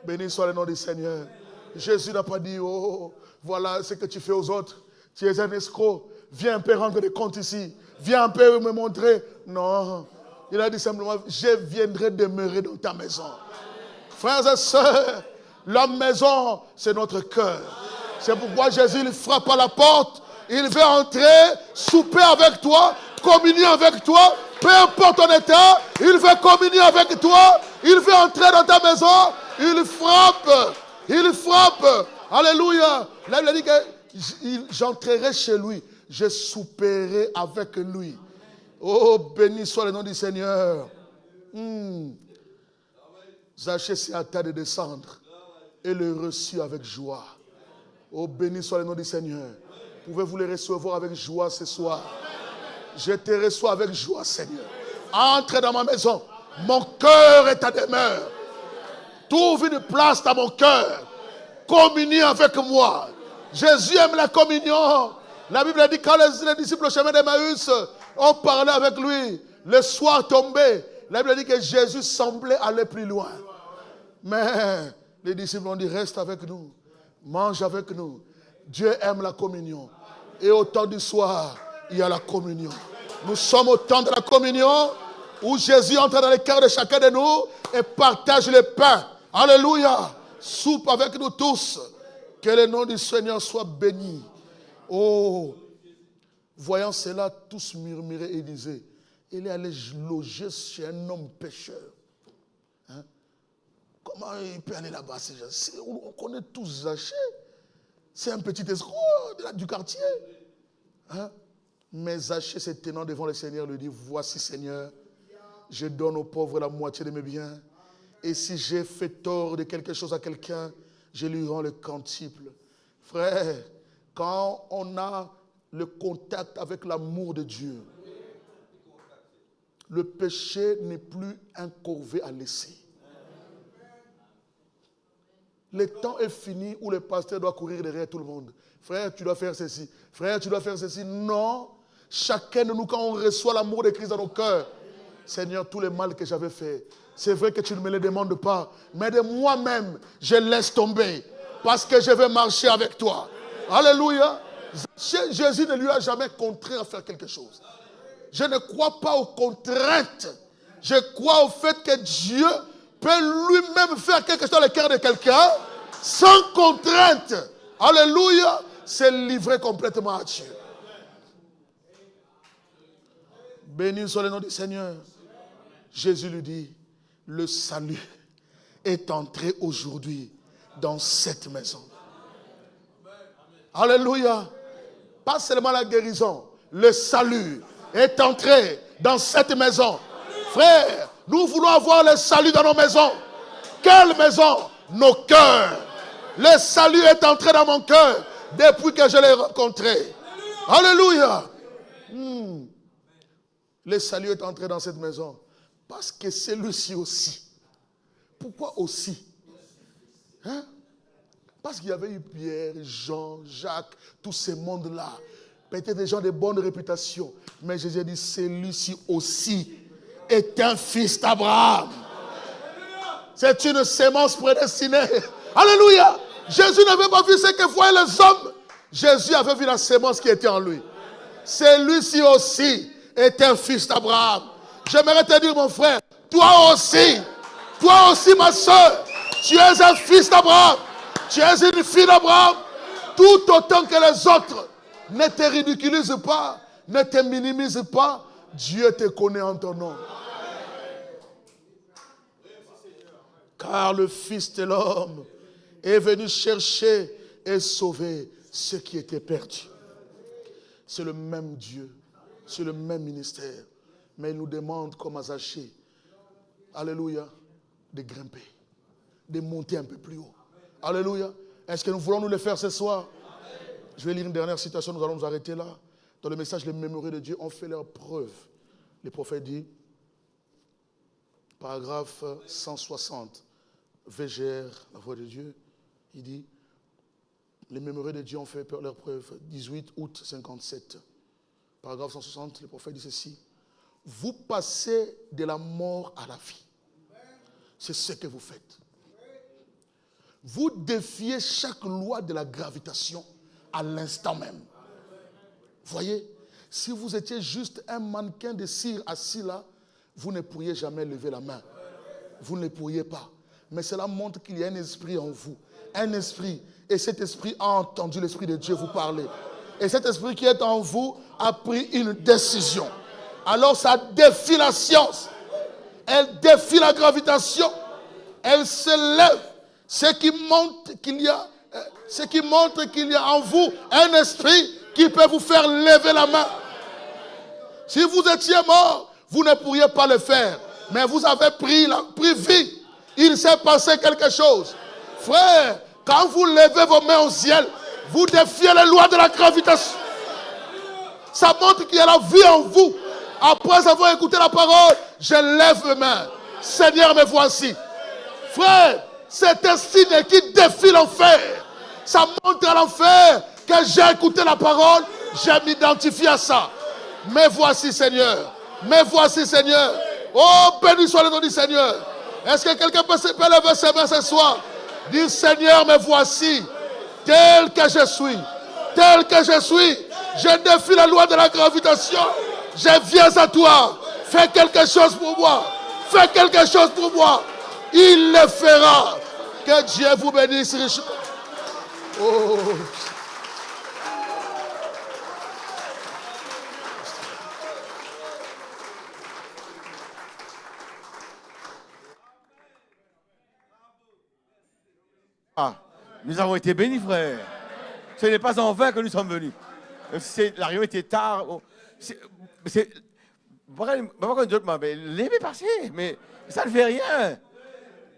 Béni soit le nom du Seigneur. Jésus n'a pas dit, oh, voilà ce que tu fais aux autres. Tu es un escroc. Viens un peu rendre des comptes ici. Viens un peu me montrer. Non. Il a dit simplement, je viendrai demeurer dans ta maison. Frères et sœurs, la maison, c'est notre cœur. C'est pourquoi Jésus, il frappe à la porte. Il veut entrer, souper avec toi, communier avec toi. Peu importe ton état, il veut communier avec toi. Il veut entrer dans ta maison. Il frappe. Il frappe. Alléluia. Là, il a dit que j'entrerai chez lui. Je souperai avec lui. Oh, béni soit le nom du Seigneur. Zachée s'est hâté de descendre et le reçut avec joie. Oh, béni soit le nom du Seigneur. Pouvez-vous le recevoir avec joie ce soir? Je te reçois avec joie, Seigneur. Entre dans ma maison. Mon cœur est ta demeure. Trouve une place dans mon cœur. Communie avec moi. Jésus aime la communion. La Bible dit quand les disciples au chemin d'Emmaüs ont parlé avec lui, le soir tombé, la Bible dit que Jésus semblait aller plus loin. Mais les disciples ont dit, reste avec nous, mange avec nous. Dieu aime la communion. Et au temps du soir, il y a la communion. Nous sommes au temps de la communion où Jésus entre dans le cœur de chacun de nous et partage le pain. Alléluia. Soupe avec nous tous. Que le nom du Seigneur soit béni. Oh, voyant cela, tous murmuraient et disaient, il est allé loger chez un homme pécheur. Hein? Comment il peut aller là-bas? On connaît tous Zachée. C'est un petit escroc du quartier. Hein? Mais Zachée, se tenant devant le Seigneur, lui dit, voici Seigneur, je donne aux pauvres la moitié de mes biens. Et si j'ai fait tort de quelque chose à quelqu'un, je lui rends le quintuple. Frère, quand on a le contact avec l'amour de Dieu, le péché n'est plus un corvée à laisser. Le temps est fini où le pasteur doit courir derrière tout le monde. Frère, tu dois faire ceci. Frère, tu dois faire ceci. Non. Chacun de nous, quand on reçoit l'amour de Christ dans nos cœurs, Seigneur, tous les mal que j'avais fait, c'est vrai que tu ne me les demandes pas, mais de moi-même, je laisse tomber parce que je veux marcher avec toi. Alléluia. Jésus ne lui a jamais contraint à faire quelque chose. Je ne crois pas aux contraintes. Je crois au fait que Dieu peut lui-même faire quelque chose dans le cœur de quelqu'un sans contrainte. Alléluia. C'est livré complètement à Dieu. Béni soit le nom du Seigneur. Jésus lui dit, le salut est entré aujourd'hui dans cette maison. Alléluia. Pas seulement la guérison, le salut est entré dans cette maison. Frère, nous voulons avoir le salut dans nos maisons. Quelle maison? Nos cœurs. Le salut est entré dans mon cœur depuis que je l'ai rencontré. Alléluia. Le salut est entré dans cette maison parce que c'est lui-ci aussi. Pourquoi aussi? Hein? Parce qu'il y avait eu Pierre, Jean, Jacques, tous ces mondes-là. Peut-être des gens de bonne réputation. Mais Jésus a dit, celui-ci aussi est un fils d'Abraham. C'est une sémence prédestinée. Alléluia. Jésus n'avait pas vu ce que voyaient les hommes. Jésus avait vu la sémence qui était en lui. Celui-ci aussi est un fils d'Abraham. J'aimerais te dire, mon frère, toi aussi ma soeur, tu es un fils d'Abraham. Tu es une fille d'Abraham. Tout autant que les autres. Ne te ridiculise pas. Ne te minimise pas. Dieu te connaît en ton nom. Car le Fils de l'homme est venu chercher et sauver ce qui était perdu. C'est le même Dieu. C'est le même ministère. Mais il nous demande, comme à Zachée, alléluia, de grimper. De monter un peu plus haut. Alléluia. Est-ce que nous voulons nous le faire ce soir? Je vais lire une dernière citation, nous allons nous arrêter là. Dans le message, les mémorés de Dieu ont fait leur preuve. Le prophète dit, paragraphe 160, VGR, la voix de Dieu, il dit, les mémorés de Dieu ont fait leur preuve, 18 août 57. Paragraphe 160, le prophète dit ceci, vous passez de la mort à la vie. C'est ce que vous faites. Vous défiez chaque loi de la gravitation à l'instant même. Voyez, si vous étiez juste un mannequin de cire assis là, vous ne pourriez jamais lever la main. Vous ne le pourriez pas. Mais cela montre qu'il y a un esprit en vous. Un esprit. Et cet esprit a entendu l'esprit de Dieu vous parler. Et cet esprit qui est en vous a pris une décision. Alors ça défie la science. Elle défie la gravitation. Elle se lève. Ce qui montre qu'il y a en vous un esprit qui peut vous faire lever la main. Si vous étiez mort, vous ne pourriez pas le faire. Mais vous avez pris vie. Il s'est passé quelque chose. Frère, quand vous levez vos mains au ciel, vous défiez les lois de la gravitation. Ça montre qu'il y a la vie en vous. Après avoir écouté la parole, je lève mes mains. Seigneur, me voici. Frère, cet instinct qui défie l'enfer, ça montre à l'enfer que j'ai écouté la parole, je m'identifie à ça. Me voici, Seigneur. Me voici, Seigneur. Oh, béni soit le nom du Seigneur. Est-ce que quelqu'un peut lever ses mains ce soir? Dire, Seigneur, me voici. Tel que je suis. Tel que je suis. Je défie la loi de la gravitation. Je viens à toi. Fais quelque chose pour moi. Fais quelque chose pour moi. Il le fera. Que Dieu vous bénisse richement. Oh. Nous avons été bénis, frère. Ce n'est pas en vain que nous sommes venus. La réunion était tard. Mais ça ne fait rien.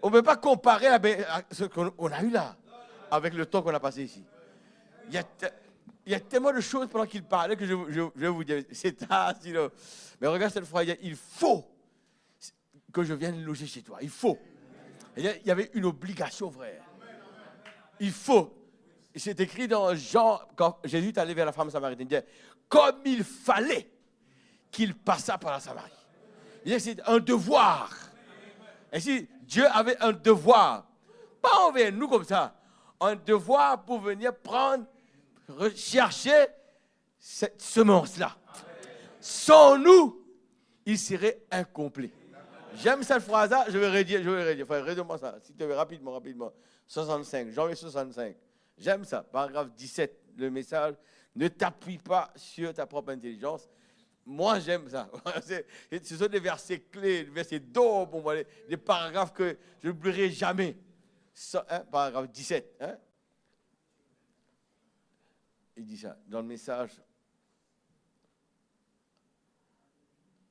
On ne peut pas comparer à ce qu'on a eu là avec le temps qu'on a passé ici. Il y a tellement de choses pendant qu'il parlait que je vais vous dire. C'est tard. Mais regarde cette fois, il faut que je vienne loger chez toi. Il faut. Il y avait une obligation, frère. Il faut. C'est écrit dans Jean, quand Jésus est allé vers la femme samaritaine, il dit, comme il fallait qu'il passât par la Samarie. Il dit, c'est un devoir. Et si Dieu avait un devoir, pas envers nous comme ça, un devoir pour venir prendre, rechercher cette semence-là. Sans nous, il serait incomplet. J'aime cette phrase-là, je vais redire. Frère, redis-moi ça, s'il te plaît, rapidement. 65, janvier 65. J'aime ça. Paragraphe 17, le message. Ne t'appuie pas sur ta propre intelligence. Moi, j'aime ça. Ce sont des versets clés, des versets d'or pour moi, des paragraphes que je n'oublierai jamais. Paragraphe 17. Il dit ça dans le message.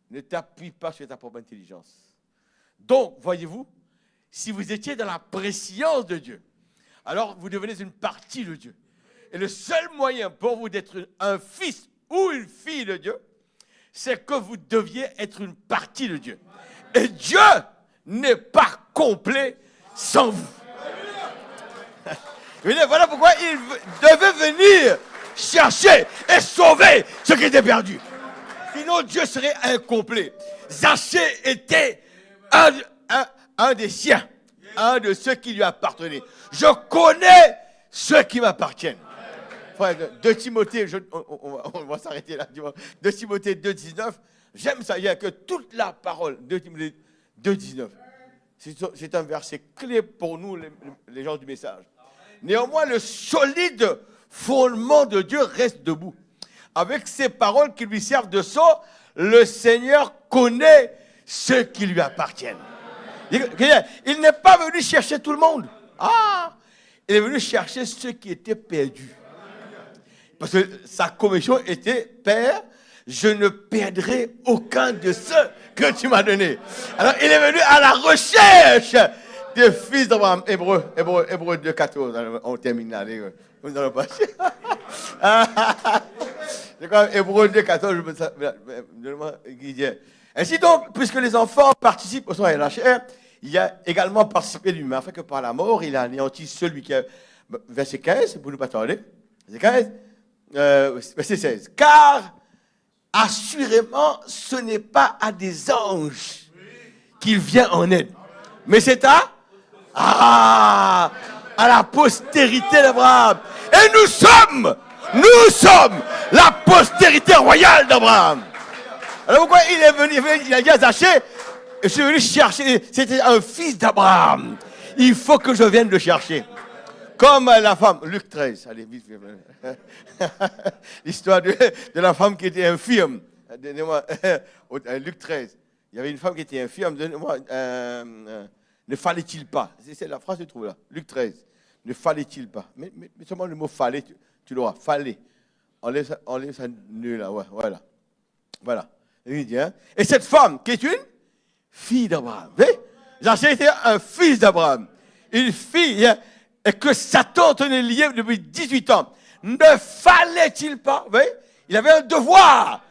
Ne t'appuie pas sur ta propre intelligence. Donc, voyez-vous, si vous étiez dans la préscience de Dieu, alors vous devenez une partie de Dieu. Et le seul moyen pour vous d'être un fils ou une fille de Dieu, c'est que vous deviez être une partie de Dieu. Et Dieu n'est pas complet sans vous. Voilà pourquoi il devait venir chercher et sauver ce qui était perdu. Sinon, Dieu serait incomplet. Zachée était un des siens, un de ceux qui lui appartenaient. Je connais ceux qui m'appartiennent. Frère, 2 Timothée, on va s'arrêter là. 2 Timothée 2,19, j'aime ça. Il n'y a que toute la parole. 2 Timothée 2,19. C'est un verset clé pour nous, les gens du message. Néanmoins, le solide fondement de Dieu reste debout. Avec ces paroles qui lui servent de sceau, le Seigneur connaît ceux qui lui appartiennent. Il n'est pas venu chercher tout le monde. Il est venu chercher ceux qui étaient perdus. Parce que sa commission était, Père, je ne perdrai aucun de ceux que tu m'as donnés. Alors il est venu à la recherche des fils d'Abraham. Hébreu 2,14. On termine là. C'est comme Hébreux 2, 14, qui dit ainsi donc, puisque les enfants participent au sang et à la chair, il y a également participé lui-même, afin que par la mort, il a anéanti celui qui a. Verset 15, pour ne pas tarder. Verset 15, verset 16. Car, assurément, ce n'est pas à des anges qu'il vient en aide, mais c'est à la postérité d'Abraham. Et nous sommes la postérité royale d'Abraham. Alors pourquoi il est venu, il a dit à Zachée, je suis venu chercher, c'était un fils d'Abraham. Il faut que je vienne le chercher. Comme la femme, Luc 13, allez vite. L'histoire de la femme qui était infirme. Donnez-moi, Luc 13. Il y avait une femme qui était infirme. Donnez-moi, ne fallait-il pas. C'est la phrase que je trouve là. Luc 13. Ne fallait-il pas. Mais seulement le mot fallait, tu l'auras. Fallait. Enlève ça nul là. Ouais, voilà. Et cette femme qui est une fille d'Abraham. Zachée était un fils d'Abraham. Une fille, et que Satan tenait lié depuis 18 ans. Ne fallait-il pas, il avait un devoir,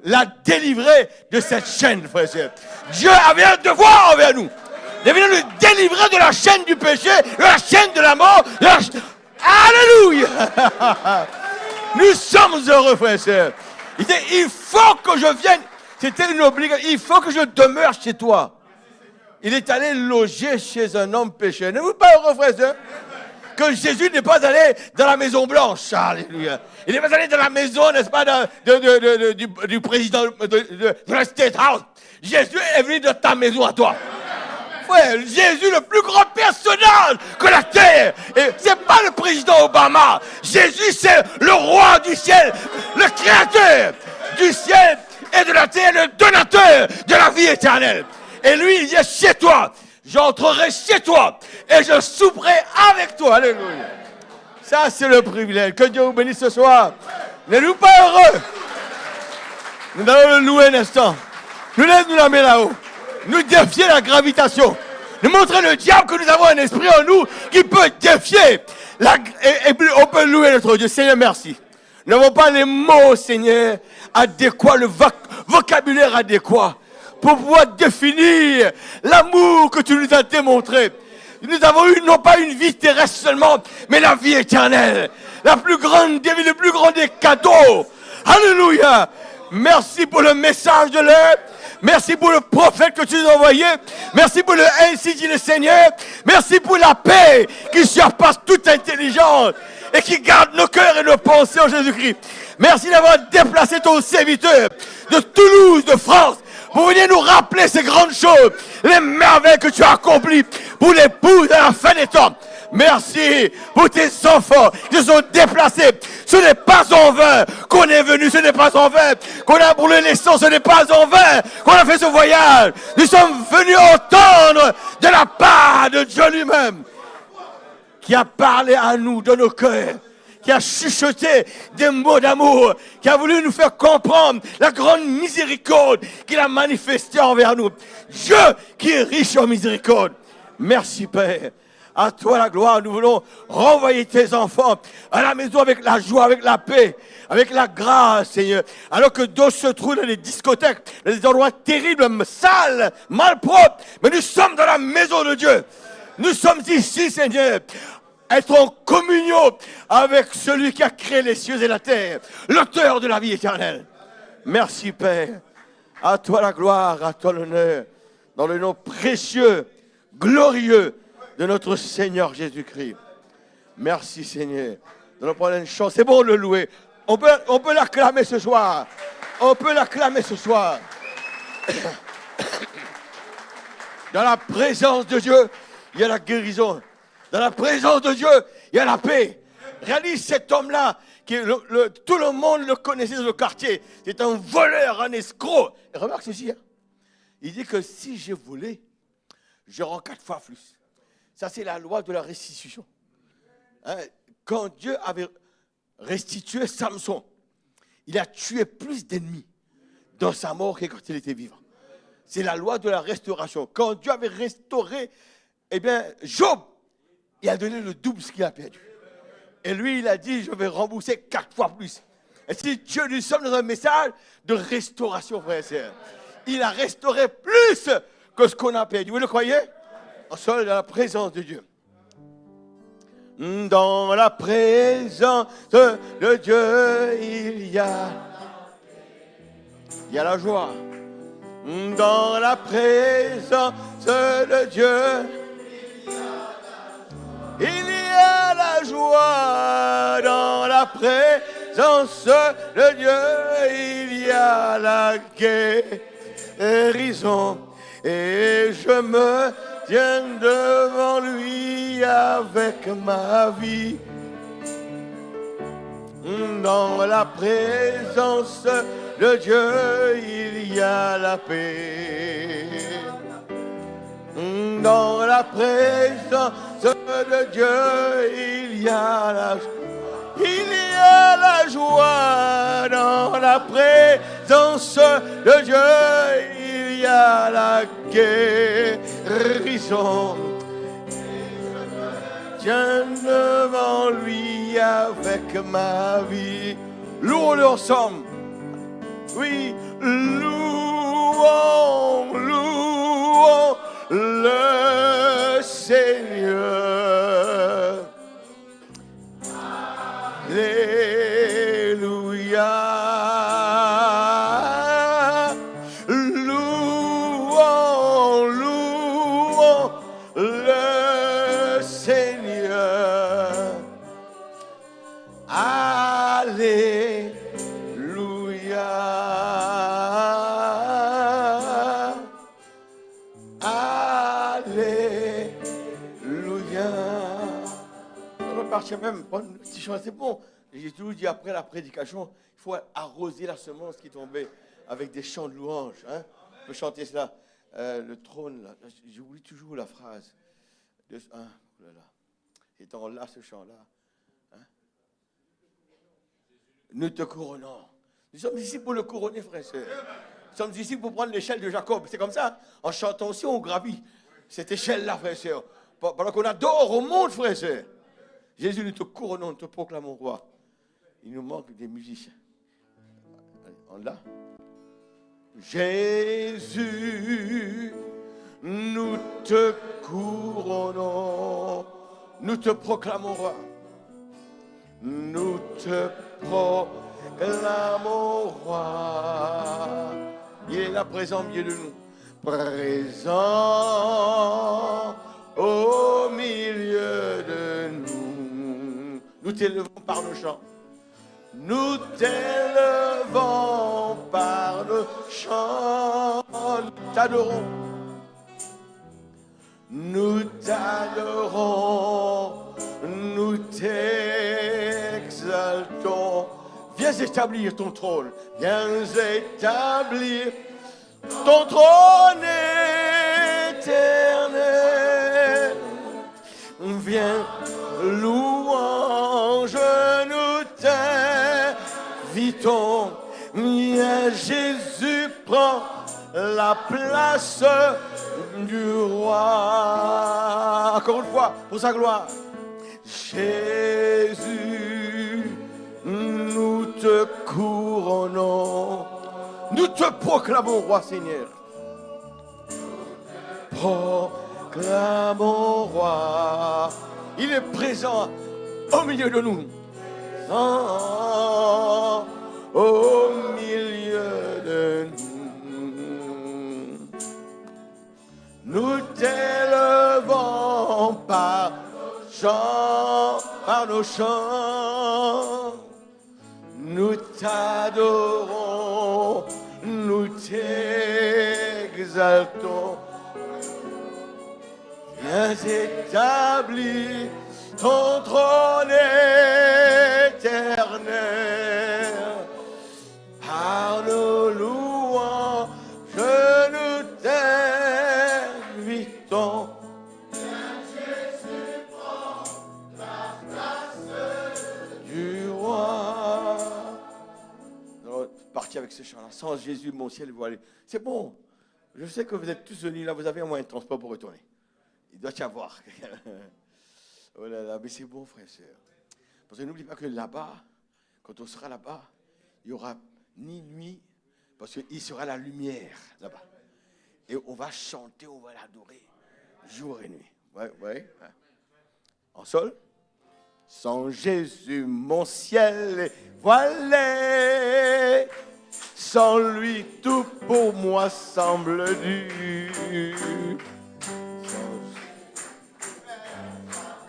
la délivrer de cette chaîne, frère et sœur. Dieu avait un devoir envers nous. Il devait nous délivrer de la chaîne du péché, de la chaîne de la mort. Alléluia. Nous sommes heureux, frère et sœur. Il dit, il faut que je vienne. C'était une obligation. Il faut que je demeure chez toi. Il est allé loger chez un homme pécheur. N'êtes-vous pas heureux, frère et sœur? Que Jésus n'est pas allé dans la Maison Blanche. Alléluia. Il n'est pas allé dans la maison, n'est-ce pas, du président de la State House. Jésus est venu dans ta maison à toi. Frère, Jésus, le plus grand personnage que la terre. Et c'est pas le président Obama. Jésus, c'est le roi du ciel, le créateur du ciel et de la terre, le donateur de la vie éternelle. Et lui, il dit chez toi. J'entrerai chez toi et je souperai avec toi. Alléluia. Ça, c'est le privilège. Que Dieu vous bénisse ce soir. N'êtes-vous pas heureux? Nous allons le louer un instant. Nous la mettre là-haut. Nous défier la gravitation. Nous montrer le diable que nous avons un esprit en nous qui peut défier. Et puis on peut louer notre Dieu. Seigneur, merci. Nous n'avons pas les mots, Seigneur, adéquats, le vocabulaire adéquat pour pouvoir définir l'amour que tu nous as démontré. Nous avons eu non pas une vie terrestre seulement, mais la vie éternelle. La plus grande des vies, le plus grand des cadeaux. Alléluia. Merci pour le message de l'heure. Merci pour le prophète que tu nous as envoyé. Merci pour le ainsi dit le Seigneur. Merci pour la paix qui surpasse toute intelligence et qui garde nos cœurs et nos pensées en Jésus-Christ. Merci d'avoir déplacé ton serviteur de Toulouse, de France, pour venir nous rappeler ces grandes choses, les merveilles que tu as accomplies pour l'épouse à la fin des temps. Merci pour tes enfants qui se sont déplacés. Ce n'est pas en vain qu'on est venu, ce n'est pas en vain qu'on a brûlé les sangs, ce n'est pas en vain qu'on a fait ce voyage. Nous sommes venus entendre de la part de Dieu lui-même qui a parlé à nous dans nos cœurs, qui a chuchoté des mots d'amour, qui a voulu nous faire comprendre la grande miséricorde qu'il a manifestée envers nous. Dieu qui est riche en miséricorde. Merci Père. À toi la gloire, nous voulons renvoyer tes enfants à la maison avec la joie, avec la paix, avec la grâce, Seigneur. Alors que d'autres se trouvent dans les discothèques, dans des endroits terribles, sales, malpropres. Mais nous sommes dans la maison de Dieu. Nous sommes ici, Seigneur. Être en communion avec celui qui a créé les cieux et la terre, l'auteur de la vie éternelle. Merci Père. À toi la gloire, à toi l'honneur. Dans le nom précieux, glorieux de notre Seigneur Jésus-Christ. Merci Seigneur. Nous allons prendre une chance. C'est bon de le louer. On peut l'acclamer ce soir. On peut l'acclamer ce soir. Dans la présence de Dieu, il y a la guérison. Dans la présence de Dieu, il y a la paix. Réalise cet homme-là, tout le monde le connaissait dans le quartier. C'est un voleur, un escroc. Et remarque ceci. Il dit que si j'ai volé, je rends 4 fois plus. Ça, c'est la loi de la restitution. Quand Dieu avait restitué Samson, il a tué plus d'ennemis dans sa mort que quand il était vivant. C'est la loi de la restauration. Quand Dieu avait restauré, Job, il a donné le double de ce qu'il a perdu. Et lui, il a dit, je vais rembourser 4 fois plus. Et si Dieu, nous sommes dans un message de restauration, frères et sœurs. Il a restauré plus que ce qu'on a perdu. Vous le croyez? En seul dans la présence de Dieu. Dans la présence de Dieu, il y a la joie. Dans la présence de Dieu, il y a la joie. Dans la présence de Dieu, il y a la guérison. Et je me tiens devant lui avec ma vie. Dans la présence de Dieu, il y a la paix. Dans la présence de Dieu, il y a la joie. Il y a la joie. Dans la présence de Dieu, il y a la guérison. Tiens devant lui avec ma vie. Louons-le ensemble. Oui, louons, louons le Seigneur. Alléluia. Louons, louons le Seigneur. Alléluia. Alléluia. On va partir même prendre un petit chant, c'est bon. J'ai toujours dit après la prédication, il faut arroser la semence qui tombait avec des chants de louange. Hein? On peut chanter cela. Le trône, là, j'oublie toujours la phrase. Oh là là. Étant là, ce chant-là. Hein? Nous te couronnons. Nous sommes ici pour le couronner, frères et sœurs. Nous sommes ici pour prendre l'échelle de Jacob. C'est comme ça. En chantant aussi, on gravit cette échelle-là, frères et sœurs. Pendant qu'on adore au monde, frères et sœurs. Jésus, nous te couronnons, nous te proclamons roi. Il nous manque des musiciens. Allez, on l'a. Jésus, nous te couronnons. Nous te proclamons roi. Nous te proclamons roi. Il est là présent au milieu de nous. Présent au milieu de nous. Nous t'élevons par nos chants. Nous t'élevons par nos chants. Nous t'adorons. Nous t'adorons. Nous t'exaltons. Viens établir ton trône. Viens établir ton trône éternel. Viens, louange, nous t'invitons. Viens, Jésus, prend la place du roi. Encore une fois, pour sa gloire. Jésus, nous te couronnons. Nous te proclamons, roi Seigneur. Proclamons, roi. Il est présent au milieu de nous. Au milieu de nous. Nous t'élevons par chants, par nos chants. Nous t'adorons, nous t'exaltons. Viens établir ton trône éternel. Par nos louanges, nous t'invitons. Jésus prend la place du roi. Alors, parti avec ce chant-là. Sans Jésus, mon ciel, vous allez. C'est bon. Je sais que vous êtes tous venus là, vous avez un moyen de transport pour retourner. Il doit y avoir. Oh là là, mais c'est bon, frère et sœur. Parce que n'oublie pas que là-bas, quand on sera là-bas, il n'y aura ni nuit, parce qu'il sera la lumière là-bas. Et on va chanter, on va l'adorer, jour et nuit. Ouais. En sol. Sans Jésus, mon ciel est voilé. Sans lui, tout pour moi semble dur.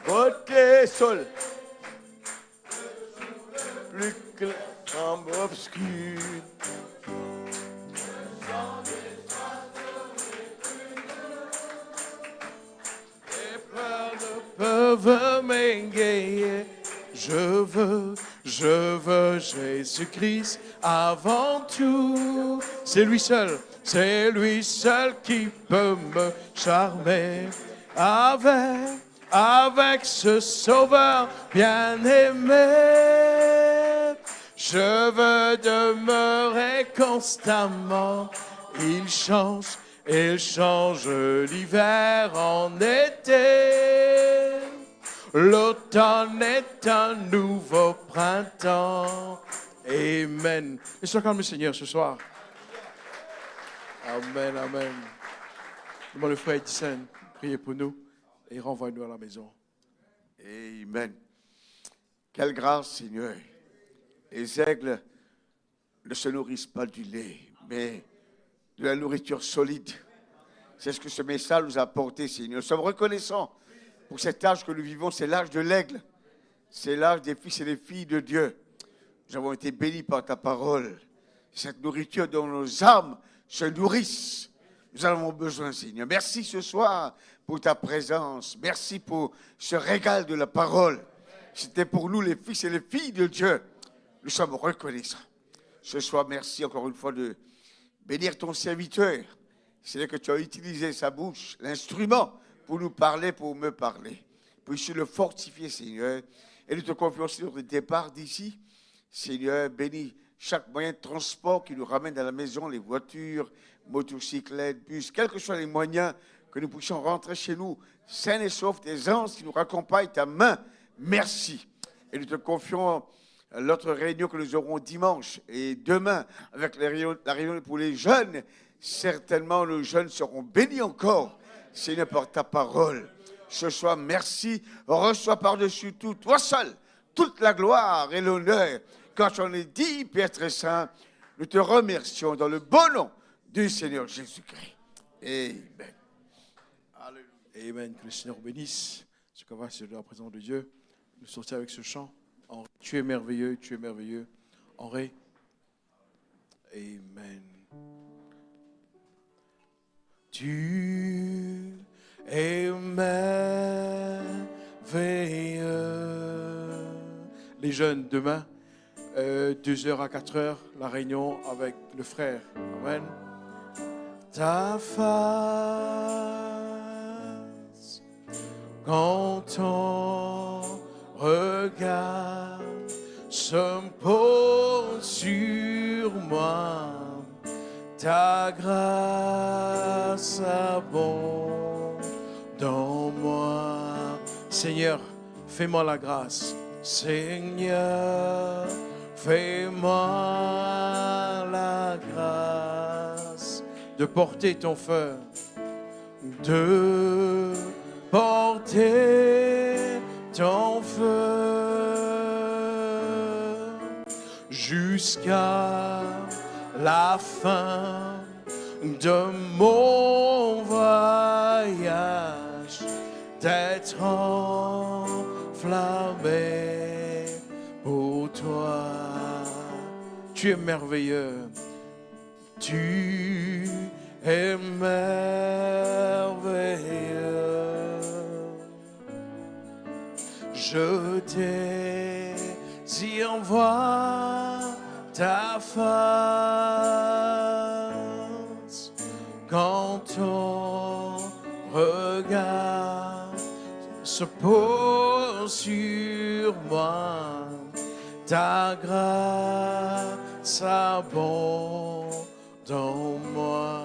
Côté sol, plus que l'ombre obscure. Les peurs ne peuvent m'égayer. Je veux Jésus-Christ avant tout. C'est lui seul qui peut me charmer. Avec ce sauveur bien-aimé, je veux demeurer constamment. Il change l'hiver en été. L'automne est un nouveau printemps. Amen. Et sois calme, Seigneur, ce soir. Amen. Demande le frère Edison, priez pour nous et renvoie-nous à la maison. Amen. Quelle grâce, Seigneur. Les aigles ne se nourrissent pas du lait, mais de la nourriture solide. C'est ce que ce message nous a apporté, Seigneur. Nous sommes reconnaissants pour cet âge que nous vivons. C'est l'âge de l'aigle. C'est l'âge des fils et des filles de Dieu. Nous avons été bénis par ta parole. Cette nourriture dont nos âmes se nourrissent. Nous en avons besoin, Seigneur. Merci ce soir pour ta présence. Merci pour ce régal de la parole. C'était pour nous les fils et les filles de Dieu. Nous sommes reconnaissants. Ce soir, merci encore une fois de bénir ton serviteur. C'est que tu as utilisé sa bouche, l'instrument, pour nous parler, pour me parler. Puisses-tu le fortifier, Seigneur. Et nous te confions sur le départ d'ici. Seigneur, bénis chaque moyen de transport qui nous ramène à la maison, les voitures, motocyclettes, bus, quels que soient les moyens, que nous puissions rentrer chez nous, sains et saufs, tes anges qui nous raccompagnent, ta main. Merci. Et nous te confions l'autre réunion que nous aurons dimanche et demain, avec la réunion pour les jeunes. Certainement, nos jeunes seront bénis encore, Seigneur, par ta parole. Ce soir, merci. Reçois par-dessus tout, toi seul, toute la gloire et l'honneur. Quand on est dit, Père très saint, nous te remercions dans le bon nom du Seigneur Jésus-Christ. Amen. Alléluia. Amen. Que le Seigneur bénisse. Ce qu'on va, c'est de la présence de Dieu. Nous sortir avec ce chant. Tu es merveilleux, tu es merveilleux. En ré. Amen. Tu es merveilleux. Les jeunes, demain, 2h à 4h, la réunion avec le frère. Amen. Ta face, quand ton regard se pose sur moi, ta grâce abonde dans moi. Seigneur, fais-moi la grâce. Seigneur, fais-moi la grâce de porter ton feu, de porter ton feu jusqu'à la fin de mon voyage, d'être enflammé pour toi. Tu es merveilleux, tu es merveilleux. Je désire voir ta face quand ton regard se pose sur moi, ta grâce abonde dans moi.